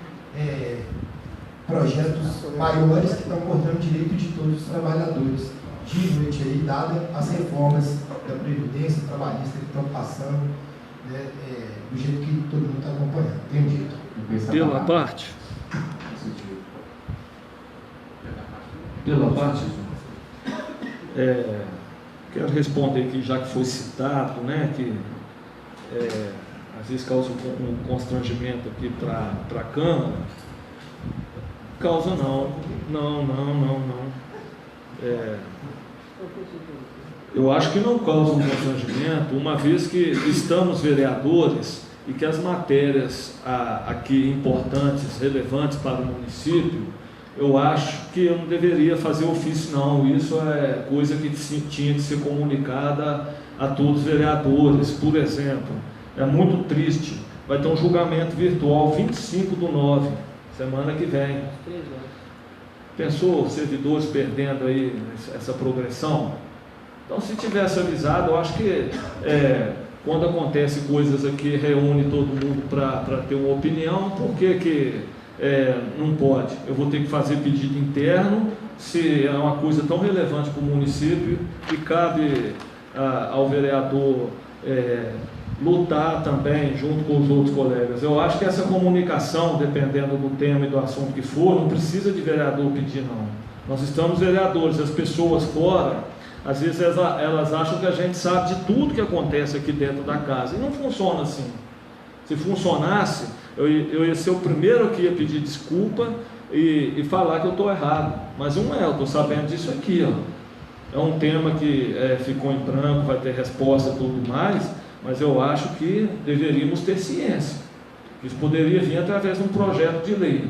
projetos maiores que estão cortando direito de todos os trabalhadores, de noite aí, dada as reformas da Previdência trabalhista que estão passando, do jeito que todo mundo está acompanhando. Entendido? Pela parte. Pela parte. Quero responder aqui, já que foi citado, né, que às vezes causa um constrangimento aqui para a Câmara. Causa não. Eu acho que não causa um constrangimento, uma vez que estamos vereadores e que as matérias aqui importantes, relevantes para o município, eu acho que eu não deveria fazer ofício, não. Isso é coisa que tinha que ser comunicada a todos os vereadores. Por exemplo, é muito triste, vai ter um julgamento virtual 25/9, semana que vem. Pensou os servidores perdendo aí essa progressão? Então, se tivesse avisado, eu acho que quando acontece coisas aqui, reúne todo mundo para ter uma opinião. Por que não pode? Eu vou ter que fazer pedido interno, se é uma coisa tão relevante para o município, e cabe ao vereador lutar também junto com os outros colegas. Eu acho que essa comunicação, dependendo do tema e do assunto que for, não precisa de vereador pedir, não. Nós estamos vereadores, as pessoas fora, às vezes elas acham que a gente sabe de tudo que acontece aqui dentro da casa, e não funciona assim. Se funcionasse, eu ia ser o primeiro que ia pedir desculpa e falar que eu estou errado, mas não é, eu estou sabendo disso aqui, ó. É um tema que ficou em branco, vai ter resposta e tudo mais, mas eu acho que deveríamos ter ciência. Isso poderia vir através de um projeto de lei.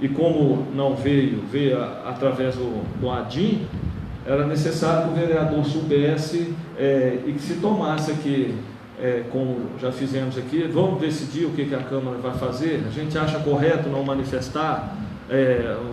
E como não veio através do ADIM, era necessário que o vereador soubesse e que se tomasse aqui, como já fizemos aqui, vamos decidir o que a Câmara vai fazer. A gente acha correto não manifestar,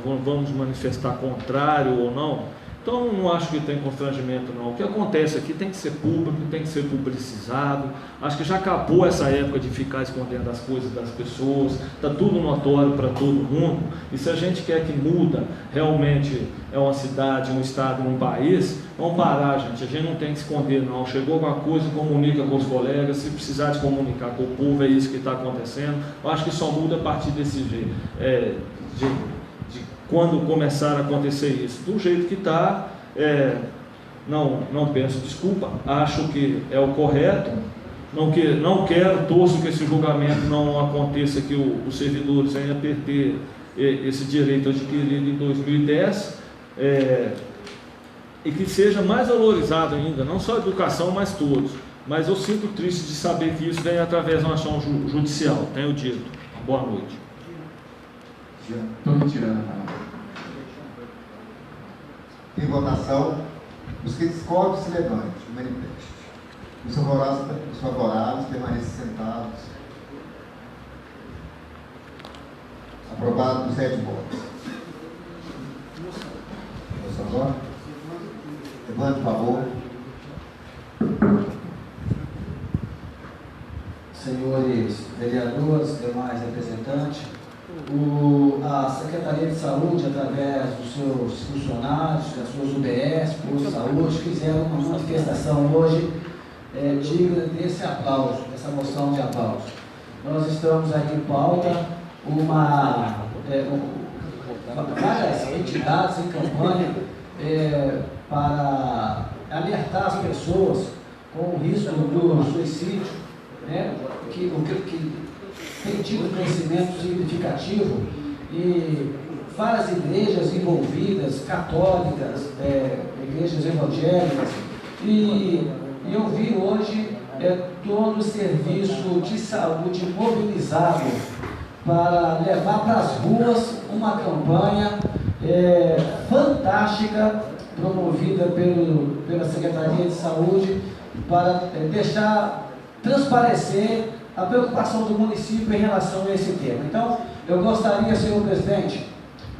vamos manifestar contrário ou não. Então, não acho que tem constrangimento, não. O que acontece aqui tem que ser público, tem que ser publicizado. Acho que já acabou essa época de ficar escondendo as coisas das pessoas. Está tudo notório para todo mundo. E se a gente quer que muda, realmente é uma cidade, um estado, um país, vamos parar, gente. A gente não tem que esconder, não. Chegou alguma coisa, comunica com os colegas. Se precisar de comunicar com o povo, é isso que está acontecendo. Eu acho que só muda a partir desse jeito. Quando começar a acontecer isso, do jeito que está, não peço desculpa, acho que é o correto, não quero, torço que esse julgamento não aconteça, que os servidores venham a perder esse direito adquirido em 2010, e que seja mais valorizado ainda, não só a educação, mas todos. Mas eu sinto triste de saber que isso vem através de uma ação judicial. Tenho dito. Boa noite. Estou retirando a palavra. Em votação, os que discordam se levantem, manifeste. Os favoráveis permaneçam sentados. Aprovado por 7 votos. Moção agora? Levante, por favor. Senhores vereadores, demais representantes, a Secretaria de Saúde, através dos seus funcionários, das suas UBS, postos de saúde, fizeram uma manifestação hoje digna desse aplauso, dessa moção de aplauso. Nós estamos aqui em pauta várias entidades em campanha para alertar as pessoas com o risco do suicídio, né, que tem tido um crescimento significativo, e várias igrejas envolvidas, católicas, igrejas evangélicas, e eu vi hoje todo o serviço de saúde mobilizado para levar para as ruas uma campanha fantástica, promovida pela Secretaria de Saúde, para transparecer a preocupação do município em relação a esse tema. Então, eu gostaria, senhor presidente,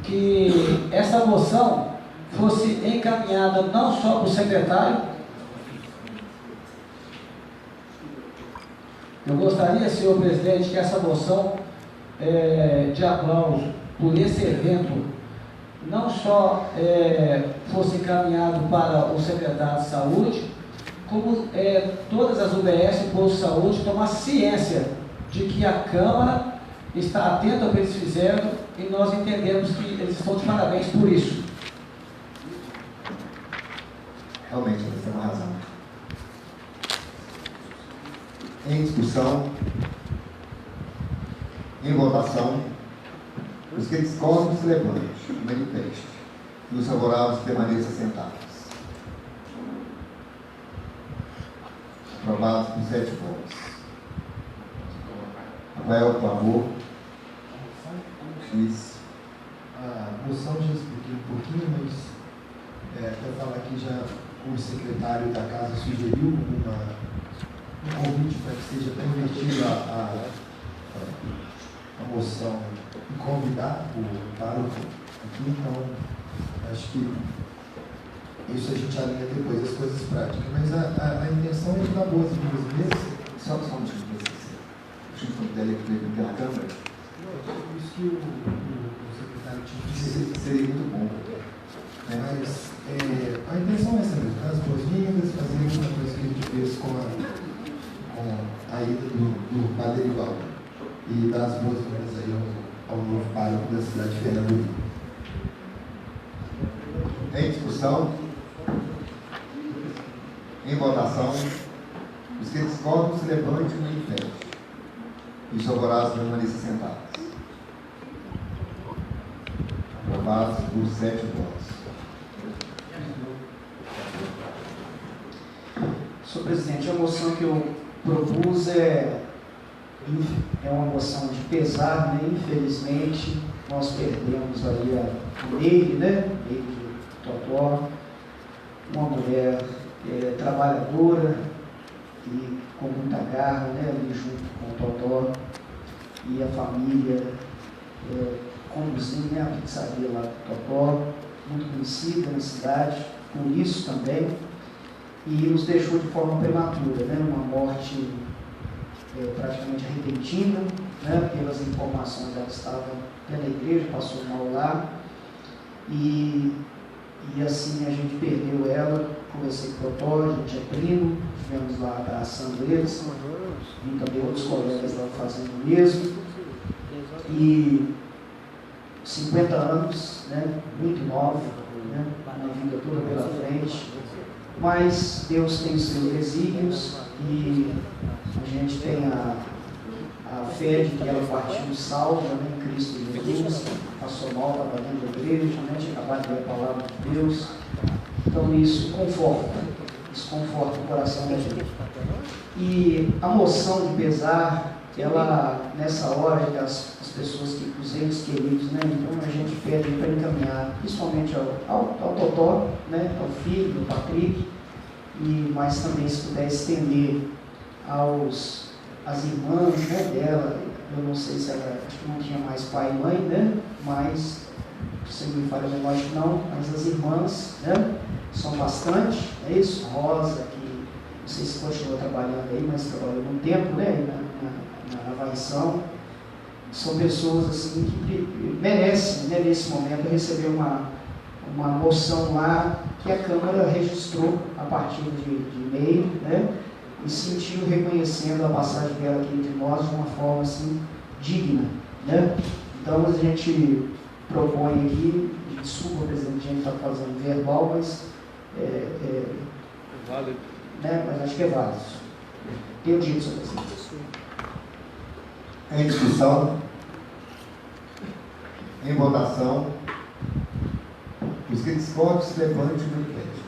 que essa moção fosse encaminhada não só para o secretário, eu gostaria, senhor presidente, que essa moção de aplauso por esse evento não só fosse encaminhado para o secretário de saúde, como todas as UBS e postos de saúde tomar ciência de que a Câmara está atenta ao que eles fizeram, e nós entendemos que eles estão de parabéns por isso. Realmente, eles têm uma razão. Em discussão, em votação, os que discordam se levantem, manifeste. E os favoráveis permaneçam sentados. Aprovados por 7 votos. Rafael, por favor. Juiz. A moção já expliquei um pouquinho, mas para falar aqui já o secretário da casa sugeriu um convite para que seja convertido a moção e convidar o pároco aqui, então acho que isso a gente alinha depois, as coisas práticas, mas a intenção é de dar boas-vindas mesmo. Só um minuto, junto dele pela Câmara. Isso que o secretário tinha que seria muito bom. Mas a intenção é essa mesmo, dar as boas-vindas, fazer uma coisa que a gente fez com a ida do Padre Erivaldo, e dar as boas-vindas aí ao novo pároco da cidade de Fernando Lima. Em discussão, em votação, os que discordam se levantem e manifestem. E os favoráveis permaneçam sentados. Aprovados por 7 votos. Senhor presidente, a moção que eu propus é uma moção de pesar, né? Infelizmente, nós perdemos aí a Neide, né? Neide Totó, uma mulher trabalhadora e com muita garra, né? Ali junto com o Totó, e a família conduzindo, né? A pizzaria lá do Totó, muito conhecida na cidade, por isso também, e nos deixou de forma prematura, né? Uma morte praticamente repentina, né? Pelas informações, ela estava na igreja, passou mal lá, e assim a gente perdeu ela. Conversei com o Totó, a gente é primo, estivemos lá abraçando eles, e também outros colegas lá fazendo o mesmo, e 50 anos, né? Muito nova, né? Uma vida toda pela frente, mas Deus tem seus desígnios, e a gente tem a fé de que ela partiu salva, né, em Cristo Jesus, passou mal, estava dentro da igreja, né, tinha acabado de ler a palavra de Deus, então isso conforta. Isso conforta o coração da gente. E a moção de pesar, ela, nessa hora, as pessoas, os entes queridos, né? Então a gente pede para encaminhar, principalmente ao Totó, né? Ao filho, do Patrick, mas também se puder estender às irmãs, né, dela. Eu não sei se ela, acho que não tinha mais pai e mãe, né? Mas, se me falha a memória, não, mas as irmãs, né? São bastante, é isso? Rosa, que não sei se continua trabalhando aí, mas trabalhou um tempo, né? Na avaliação. São pessoas assim que merecem, né, nesse momento, receber uma moção lá que a Câmara registrou a partir de e-mail, né? E sentiu reconhecendo a passagem dela aqui entre nós de uma forma assim digna, né? Então a gente propõe aqui, desculpa, presidente, a gente está fazendo verbal, mas válido, né? Mas acho que é válido. Tenho dito, senhor presidente. Em discussão, em votação, os que discordam se levantem e manifestem.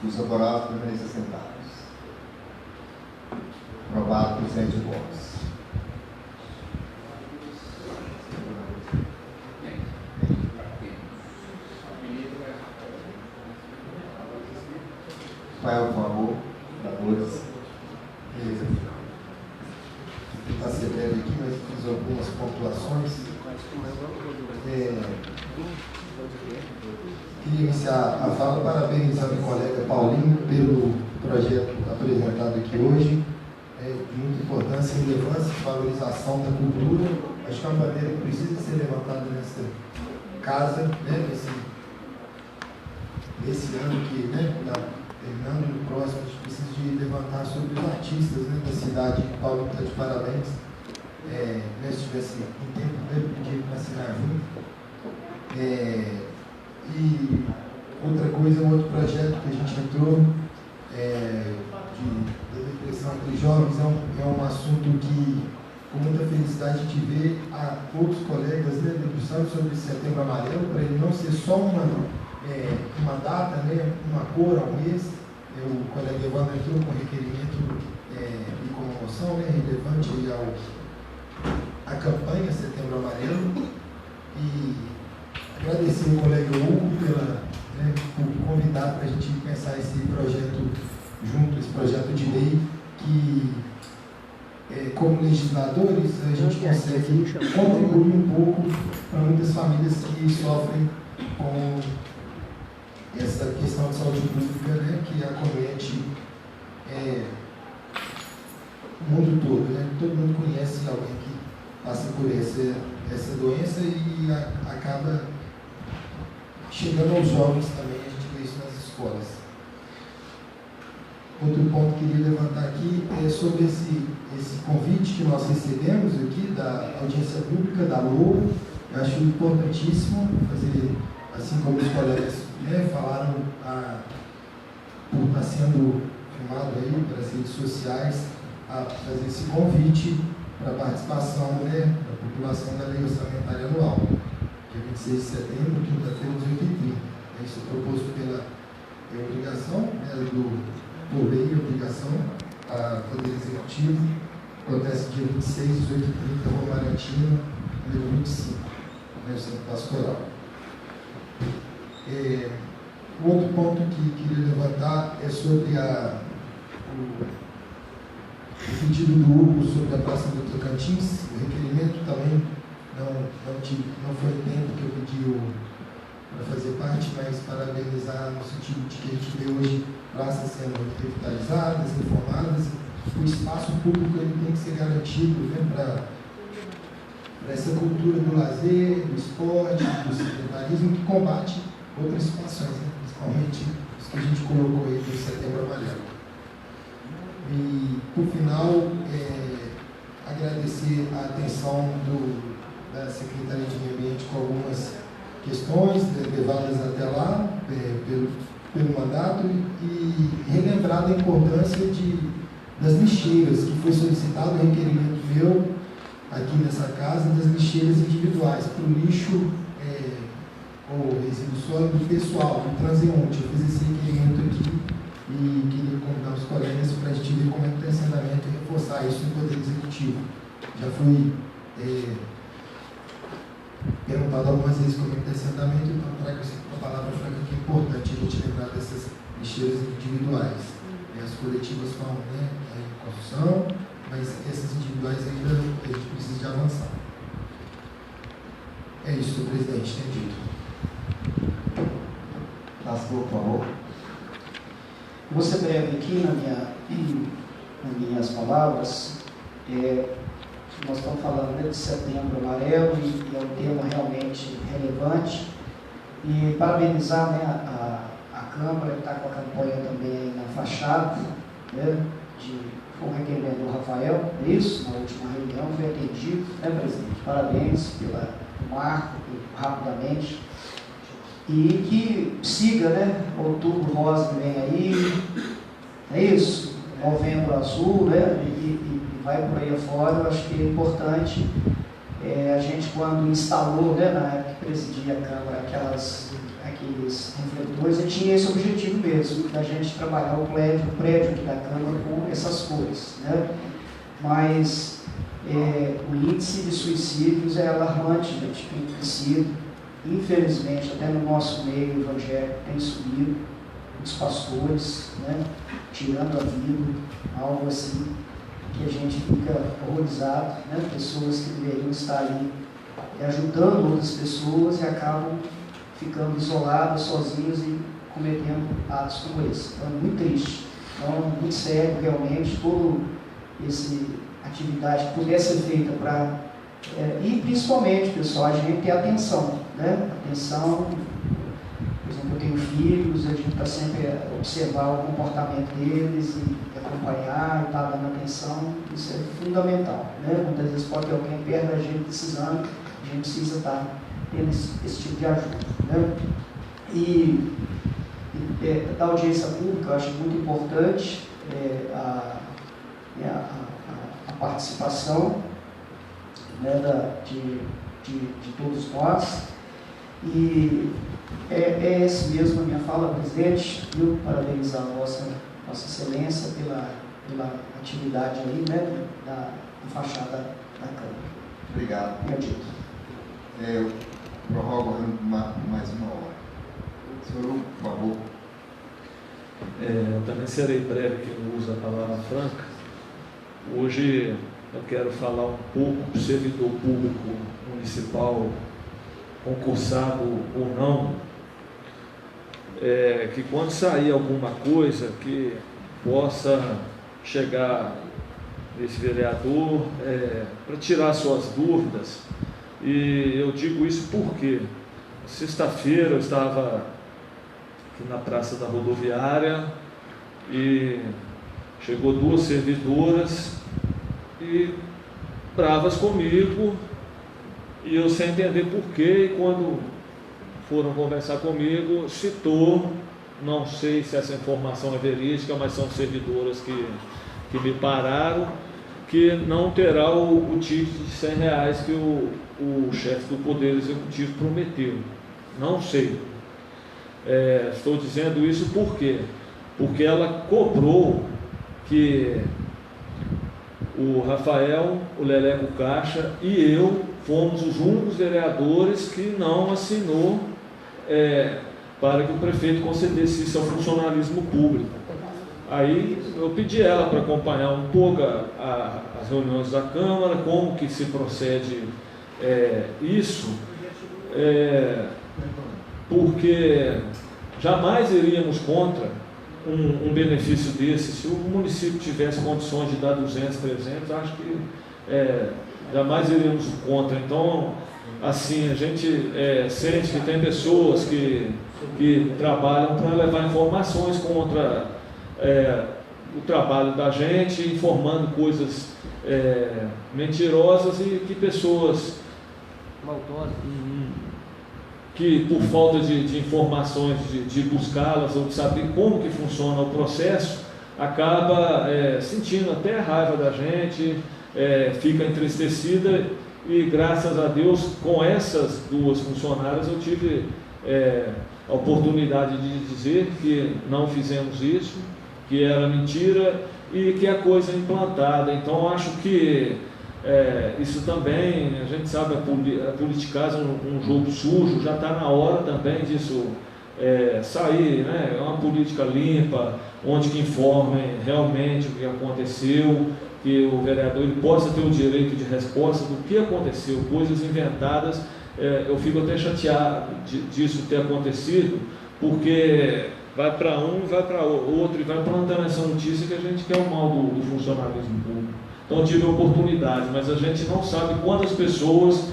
Os favoráveis permaneçam sentados. Aprovado por 7 votos. Rafael, por favor, dadores. Está severo aqui, mas fiz algumas pontuações. Queria iniciar a fala parabenizando o colega Paulinho pelo projeto apresentado aqui hoje. De muita importância, relevância e valorização da cultura. Acho que é uma bandeira que precisa ser levantada nessa casa, né? Nesse ano que, né, terminando no próximo, a gente precisa de levantar sobre os artistas, né, da cidade. O Paulo está de parabéns. Se estivesse em tempo, eu pedi para assinar junto. E outra coisa, um outro projeto que a gente entrou, da depressão entre jovens, é um assunto que, com muita felicidade, a gente vê a outros colegas, né, debruçando sobre Setembro Amarelo, para ele não ser só uma data, né, uma cor ao mês. O colega Evandro entrou com requerimento e com uma moção, né, relevante à campanha Setembro Amarelo. E agradecer ao colega Hugo por convidar para a gente pensar esse projeto junto, esse projeto de lei que, como legisladores, a gente consegue contribuir um pouco para muitas famílias que sofrem com essa questão de saúde pública, né, que acomete o mundo todo, né? Todo mundo conhece alguém que passa por essa doença e acaba chegando aos jovens também, a gente vê isso nas escolas. Outro ponto que eu queria levantar aqui é sobre esse convite que nós recebemos aqui da audiência pública da LOA. Eu acho importantíssimo fazer, assim como os colegas, né, falaram, por estar sendo filmado aí para as redes sociais, a fazer esse convite para a participação, né, da população da lei orçamentária anual, dia 26 de setembro, quinta-feira, 18h30. Isso é proposto pela obrigação, né, por lei e obrigação a Poder Executivo. Acontece dia 26, 18h30, Rua Marantina, número 25, no Centro Pastoral. O outro ponto que queria levantar é sobre o pedido do Hugo sobre a Praça do Tocantins. O requerimento também não foi tempo que eu pedi para fazer parte, mas parabenizar no sentido de que a gente vê hoje praças sendo revitalizadas, reformadas. O espaço público ele tem que ser garantido, né, para essa cultura do lazer, do esporte, do sedentarismo, que combate outras situações, né, principalmente os que a gente colocou aí no Setembro Amarelo. E, por final, agradecer a atenção da Secretaria de Meio Ambiente com algumas questões levadas até lá pelo mandato e relembrar da importância das lixeiras, que foi solicitado um requerimento meu aqui nessa casa, das lixeiras individuais, para o lixo ou resíduo sólido pessoal, do transeunte. Eu fiz esse requerimento aqui e queria convidar os colegas para a gente ver como é que está esse andamento e reforçar isso no Poder Executivo. Já fui perguntado algumas vezes como é que está esse andamento, então trago a palavra franca que é importante a gente lembrar dessas lixeiras individuais. As coletivas estão em construção, mas essas individuais ainda a gente precisa de avançar. É isso, senhor presidente, tem dito. Lascou, por favor. Vou ser breve aqui nas minhas palavras. Nós estamos falando de Setembro Amarelo e é um tema realmente relevante. E parabenizar a Câmara, que está com a campanha também aí na fachada, né, foi um requerimento do Rafael, isso, na última reunião, foi atendido, né, presidente? Parabéns pelo marco, rapidamente. E que siga, né? Outubro rosa que vem aí, é isso? Novembro azul, né? E vai por aí afora. Eu acho que é importante. A gente, quando instalou, né, na época que presidia a Câmara, aqueles refletores, a gente tinha esse objetivo mesmo, da gente trabalhar o prédio aqui da Câmara com essas cores, né? Mas o índice de suicídios é alarmante, gente, tem crescido. Infelizmente, até no nosso meio evangélico tem subido, os pastores, né, tirando a vida, algo assim, que a gente fica horrorizado, né, pessoas que deveriam estar ali ajudando outras pessoas e acabam ficando isoladas, sozinhas e cometendo atos como esse. Então, é muito triste. Então, muito sério, realmente, toda essa atividade que pudesse ser feita para... e, principalmente, pessoal, a gente ter atenção, né? Atenção, por exemplo, eu tenho filhos, a gente está sempre a observar o comportamento deles e acompanhar e estar dando atenção, isso é fundamental, né? Muitas vezes pode ter alguém perto da gente precisando, a gente precisa estar tendo esse tipo de ajuda, né? E da audiência pública, eu acho muito importante a participação, né, de todos nós. E é esse mesmo a minha fala, presidente. Eu parabenizar a Vossa Excelência pela atividade aí, né, da fachada da Câmara. Obrigado. É dito. Eu prorrogo mais uma hora. Senhor, por favor. Também serei breve, que não uso a palavra franca. Hoje eu quero falar um pouco do servidor público municipal, concursado ou não, que quando sair alguma coisa que possa chegar nesse vereador para tirar suas dúvidas. E eu digo isso porque sexta-feira eu estava aqui na Praça da Rodoviária e chegou 2 servidoras e bravas comigo, e eu sem entender porquê, e quando foram conversar comigo, citou, não sei se essa informação é verídica, mas são servidoras que me pararam, que não terá o título de R$100 que o chefe do Poder Executivo prometeu. Não sei. Estou dizendo isso por quê? Porque ela cobrou que o Rafael, o Leleco Caixa e eu fomos os únicos vereadores que não assinou para que o prefeito concedesse isso ao funcionalismo público. Aí eu pedi ela para acompanhar um pouco as reuniões da Câmara, como que se procede isso, porque jamais iríamos contra um benefício desse. Se o município tivesse condições de dar 200, 300, acho que jamais iríamos contra. Então, assim, a gente sente que tem pessoas que trabalham para levar informações contra o trabalho da gente, informando coisas mentirosas, e que pessoas maltosas, que por falta de informações, de buscá-las ou de saber como que funciona o processo, acaba sentindo até raiva da gente, fica entristecida. E graças a Deus, com essas 2 funcionárias, eu tive a oportunidade de dizer que não fizemos isso, que era mentira e que é coisa implantada. Então, eu acho que isso também, a gente sabe, a politicagem é um jogo sujo, já está na hora também disso sair, né? É uma política limpa, onde que informem realmente o que aconteceu, que o vereador ele possa ter o direito de resposta do que aconteceu, coisas inventadas. Eu fico até chateado disso ter acontecido, porque vai para um, vai para outro e vai plantando essa notícia que a gente quer o mal do funcionalismo público. Então tive a oportunidade, mas a gente não sabe quantas pessoas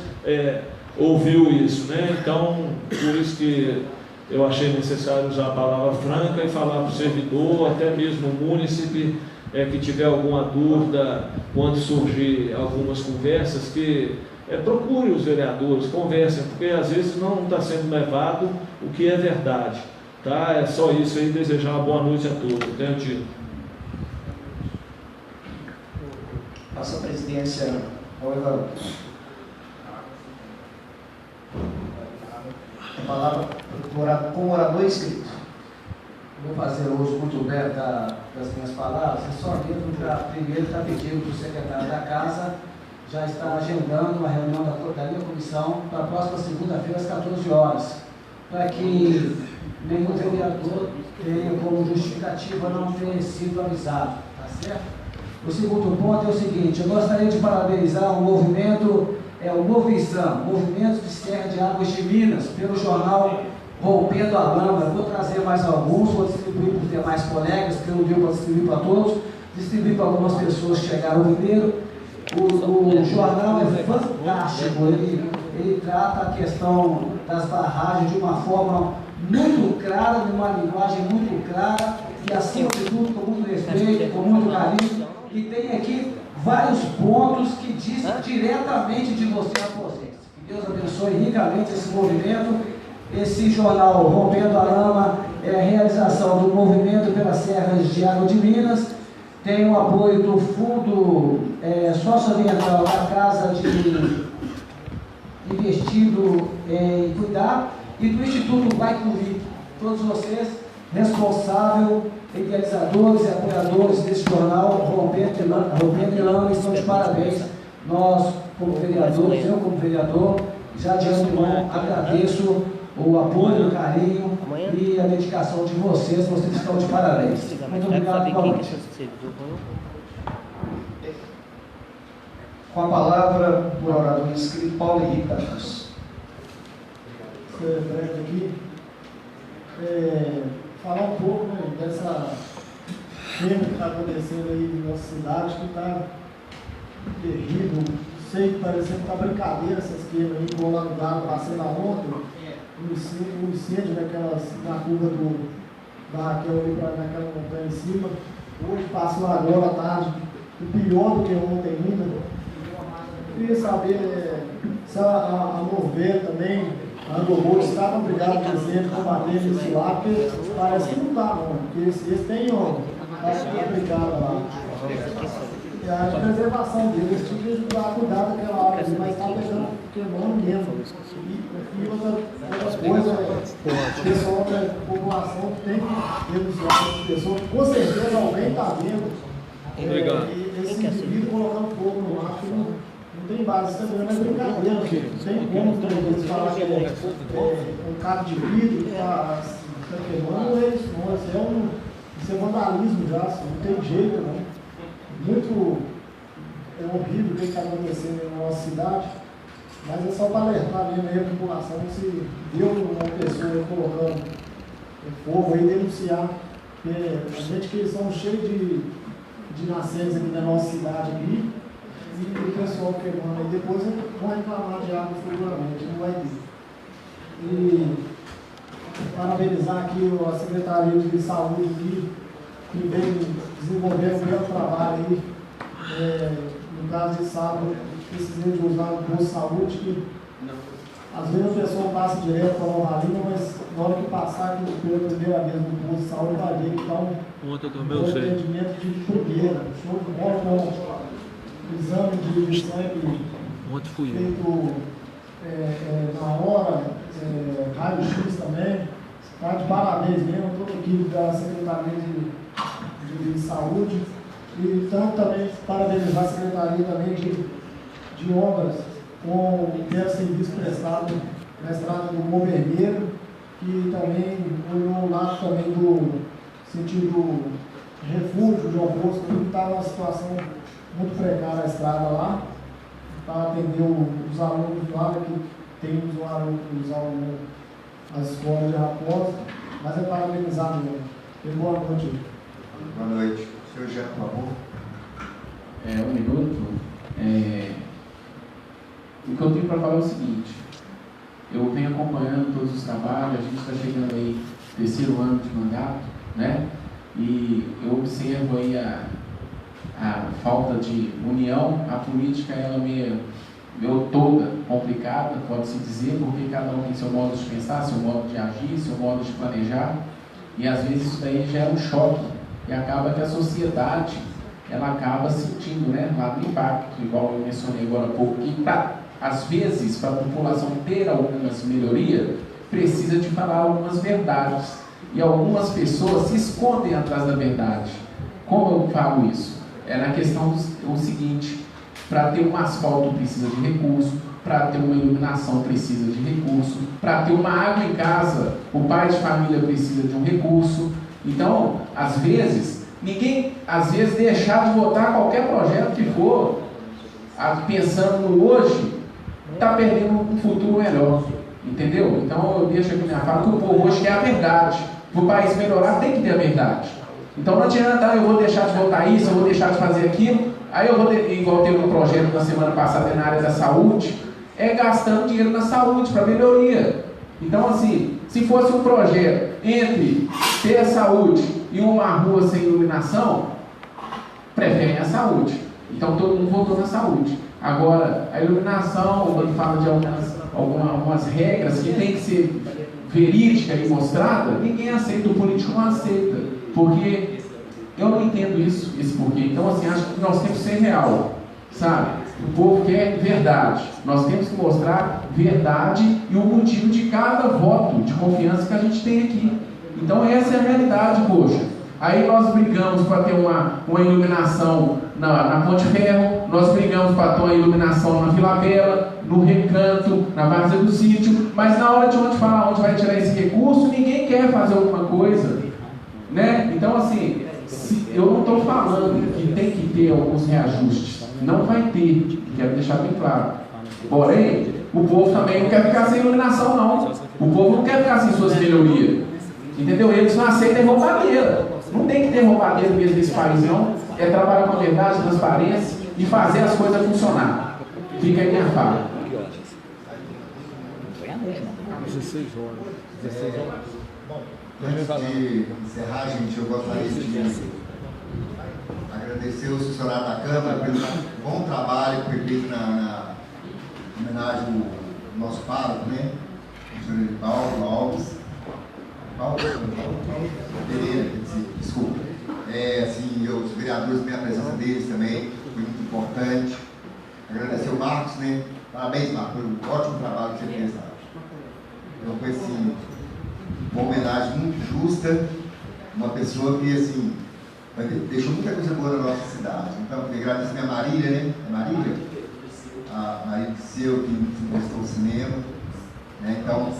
ouviu isso, né? Então, por isso que eu achei necessário usar a palavra franca e falar para o servidor, até mesmo o munícipe, que tiver alguma dúvida, quando surgir algumas conversas, que procure os vereadores, conversem, porque às vezes não está sendo levado o que é verdade. Tá? É só isso aí, desejar uma boa noite a todos. Tenho dito. Passa a presidência ao Evandro. A palavra com o orador inscrito. Vou fazer hoje muito breve das minhas palavras. É só mesmo para primeiro estar pedindo para o secretário da Casa já está agendando uma reunião da minha comissão para a próxima segunda-feira às 14 horas, para que nenhum vereador tenha como justificativa não ter sido avisado, tá certo? O segundo ponto é o seguinte: eu gostaria de parabenizar o movimento, o Movisam, Movimento de Serra de Águas de Minas, pelo jornal Rompendo a Lama. Eu vou trazer mais alguns, vou distribuir para os demais colegas, porque não deu para distribuir para todos, distribuir para algumas pessoas que chegaram primeiro. O jornal é fantástico, ele trata a questão das barragens de uma forma muito clara, de uma linguagem muito clara, e acima de tudo com muito respeito, com muito carinho, e tem aqui vários pontos que dizem diretamente de você a vocês. Que Deus abençoe ricamente esse movimento. Esse jornal Rompendo a Lama é a realização do Movimento pelas Serras de Água de Minas, tem o apoio do Fundo Socioambiental da Casa de Investido em Cuidar e do Instituto Vai Curir. Todos vocês, responsáveis, idealizadores e apoiadores desse jornal Rompendo a Lama, estão de parabéns. Nós, como vereadores, eu como vereador, já de antemão agradeço o apoio, o carinho e a dedicação de vocês estão de parabéns. Muito obrigado, boa noite. Com a palavra, por orador inscrito, Paulo Henrique da Cruz. Ser breve aqui, falar um pouco, né, dessa queima que está acontecendo aí na nossa cidade, que está terrível. Sei que parecendo que está brincadeira essas queimas aí, como lá no Galo, passando a ontem. Um incêndio na curva da Raquel ali naquela montanha em cima. Hoje passou agora à tarde, pior do que ontem ainda. Eu queria saber se a Mover também, a Angolô, estava obrigada a dizer combater isso lá, porque parece que não está, não. Porque eles têm a brigada lá. E a preservação deles, tinha que ajudar a cuidar daquela área, mas está queimando mesmo. E outra coisa, o pessoal da população tem que denunciar essas pessoas. Com certeza alguém está vendo esse indivíduo colocando fogo no mar, que não tem base. Isso também não é brincadeira. Não tem como eles falar que é um carro de vidro que está queimando. Não é isso, não. Isso é vandalismo já, assim, não tem jeito, não. Muito horrível o que está acontecendo na nossa cidade. Mas é só para alertar mesmo aí a população, se viu uma pessoa colocando fogo aí, denunciar. A gente que eles são cheios de nascentes aqui da nossa cidade aqui, e o pessoal queimando aí, depois vão reclamar de água futuramente, não vai ter. E parabenizar aqui a Secretaria de Saúde aqui, que vem desenvolvendo um belo trabalho aí, no caso de sábado, precisei de usar o posto de saúde, que às vezes a pessoa passa direto para Nova Lima, mas na hora que passar aqui pela primeira vez no posto de saúde, vai ver que está um atendimento de primeira, show de bola, com exame de sangue feito na hora, raio-x também. Está de parabéns mesmo, toda a equipe da Secretaria de saúde. E tanto também parabenizar a Secretaria também de Obras com o serviço prestado na estrada do Morro Vermelho, que também olhou o lado também do sentido refúgio, João Bosco, que está numa situação muito precária a estrada lá, para atender os alunos lá, que tem os alunos nas escolas de Raposa, mas é parabenizar mesmo. E boa noite. Boa noite. Senhor Jean, por favor. Um minuto. O que eu tenho para falar é o seguinte: eu venho acompanhando todos os trabalhos, a gente está chegando aí no 3º ano de mandato, né? E eu observo aí a falta de união, a política ela meio toda complicada, pode-se dizer, porque cada um tem seu modo de pensar, seu modo de agir, seu modo de planejar, e às vezes isso daí gera um choque, e acaba que a sociedade ela acaba sentindo, né, lá no impacto, igual eu mencionei agora há pouco, que às vezes, para a população ter algumas melhorias, precisa de falar algumas verdades. E algumas pessoas se escondem atrás da verdade. Como eu falo isso? É na questão do seguinte: para ter um asfalto precisa de recurso, para ter uma iluminação precisa de recurso, para ter uma água em casa, o pai de família precisa de um recurso. Então, às vezes, ninguém deixar de votar qualquer projeto que for, pensando no hoje, está perdendo um futuro melhor. Entendeu? Então eu deixo aqui minha fala que o povo hoje quer a verdade. Para o país melhorar tem que ter a verdade. Então não adianta, eu vou deixar de votar isso, eu vou deixar de fazer aquilo, aí eu vou, igual teve um projeto na semana passada na área da saúde, gastando dinheiro na saúde para melhoria. Então assim, se fosse um projeto entre ter a saúde e uma rua sem iluminação, preferem a saúde. Então todo mundo votou na saúde. Agora, a iluminação, quando fala de algumas regras que tem que ser verídica e mostrada, ninguém aceita, o político não aceita, porque eu não entendo esse porquê. Então assim, acho que nós temos que ser real, sabe? O povo quer verdade, nós temos que mostrar verdade e o motivo de cada voto de confiança que a gente tem aqui. Então essa é a realidade, poxa. Aí nós brigamos para ter uma iluminação na Ponte Ferro, nós brigamos para ter uma iluminação na Vila Bela, no Recanto, na Várzea do Sítio, mas na hora de onde falar onde vai tirar esse recurso, ninguém quer fazer alguma coisa, né? Então assim, eu não estou falando que tem que ter alguns reajustes, não vai ter, quero deixar bem claro. Porém, o povo também não quer ficar sem iluminação não, o povo não quer ficar sem suas melhorias, entendeu? Eles não aceitam roubadeira. Não tem que ter roubadeira mesmo nesse país, não. É trabalhar com a verdade, transparência e fazer as coisas funcionar. Fica aí minha fala. 16 horas. 16 horas. Antes de encerrar, gente, eu gostaria de agradecer os funcionários da Câmara pelo bom trabalho que foi feito na homenagem ao nosso pároco, né? O senhor Paulo Alves. Pereira, desculpa. Assim, os vereadores, a presença deles também foi muito importante. Agradecer o Marcos, né? Parabéns, Marcos, foi um ótimo trabalho que você fez lá. Então foi assim, uma homenagem muito justa, uma pessoa que assim, deixou muita coisa boa na nossa cidade. Então, agradecer a Marília, né? A Marília? A Marília Seu, que gostou do cinema. Né? Então,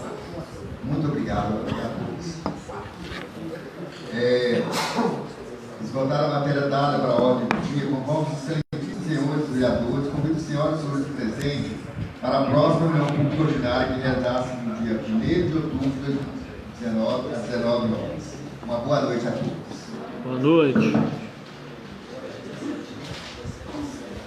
muito obrigado a todos. Esgotaram a matéria dada para a ordem do dia, convoco os excelentíssimos senhores vereadores, convido os senhores e senhores presentes para a próxima reunião pública ordinária que realizasse no dia 1º de outubro de 2019, às 19 horas. Uma boa noite a todos. Boa noite.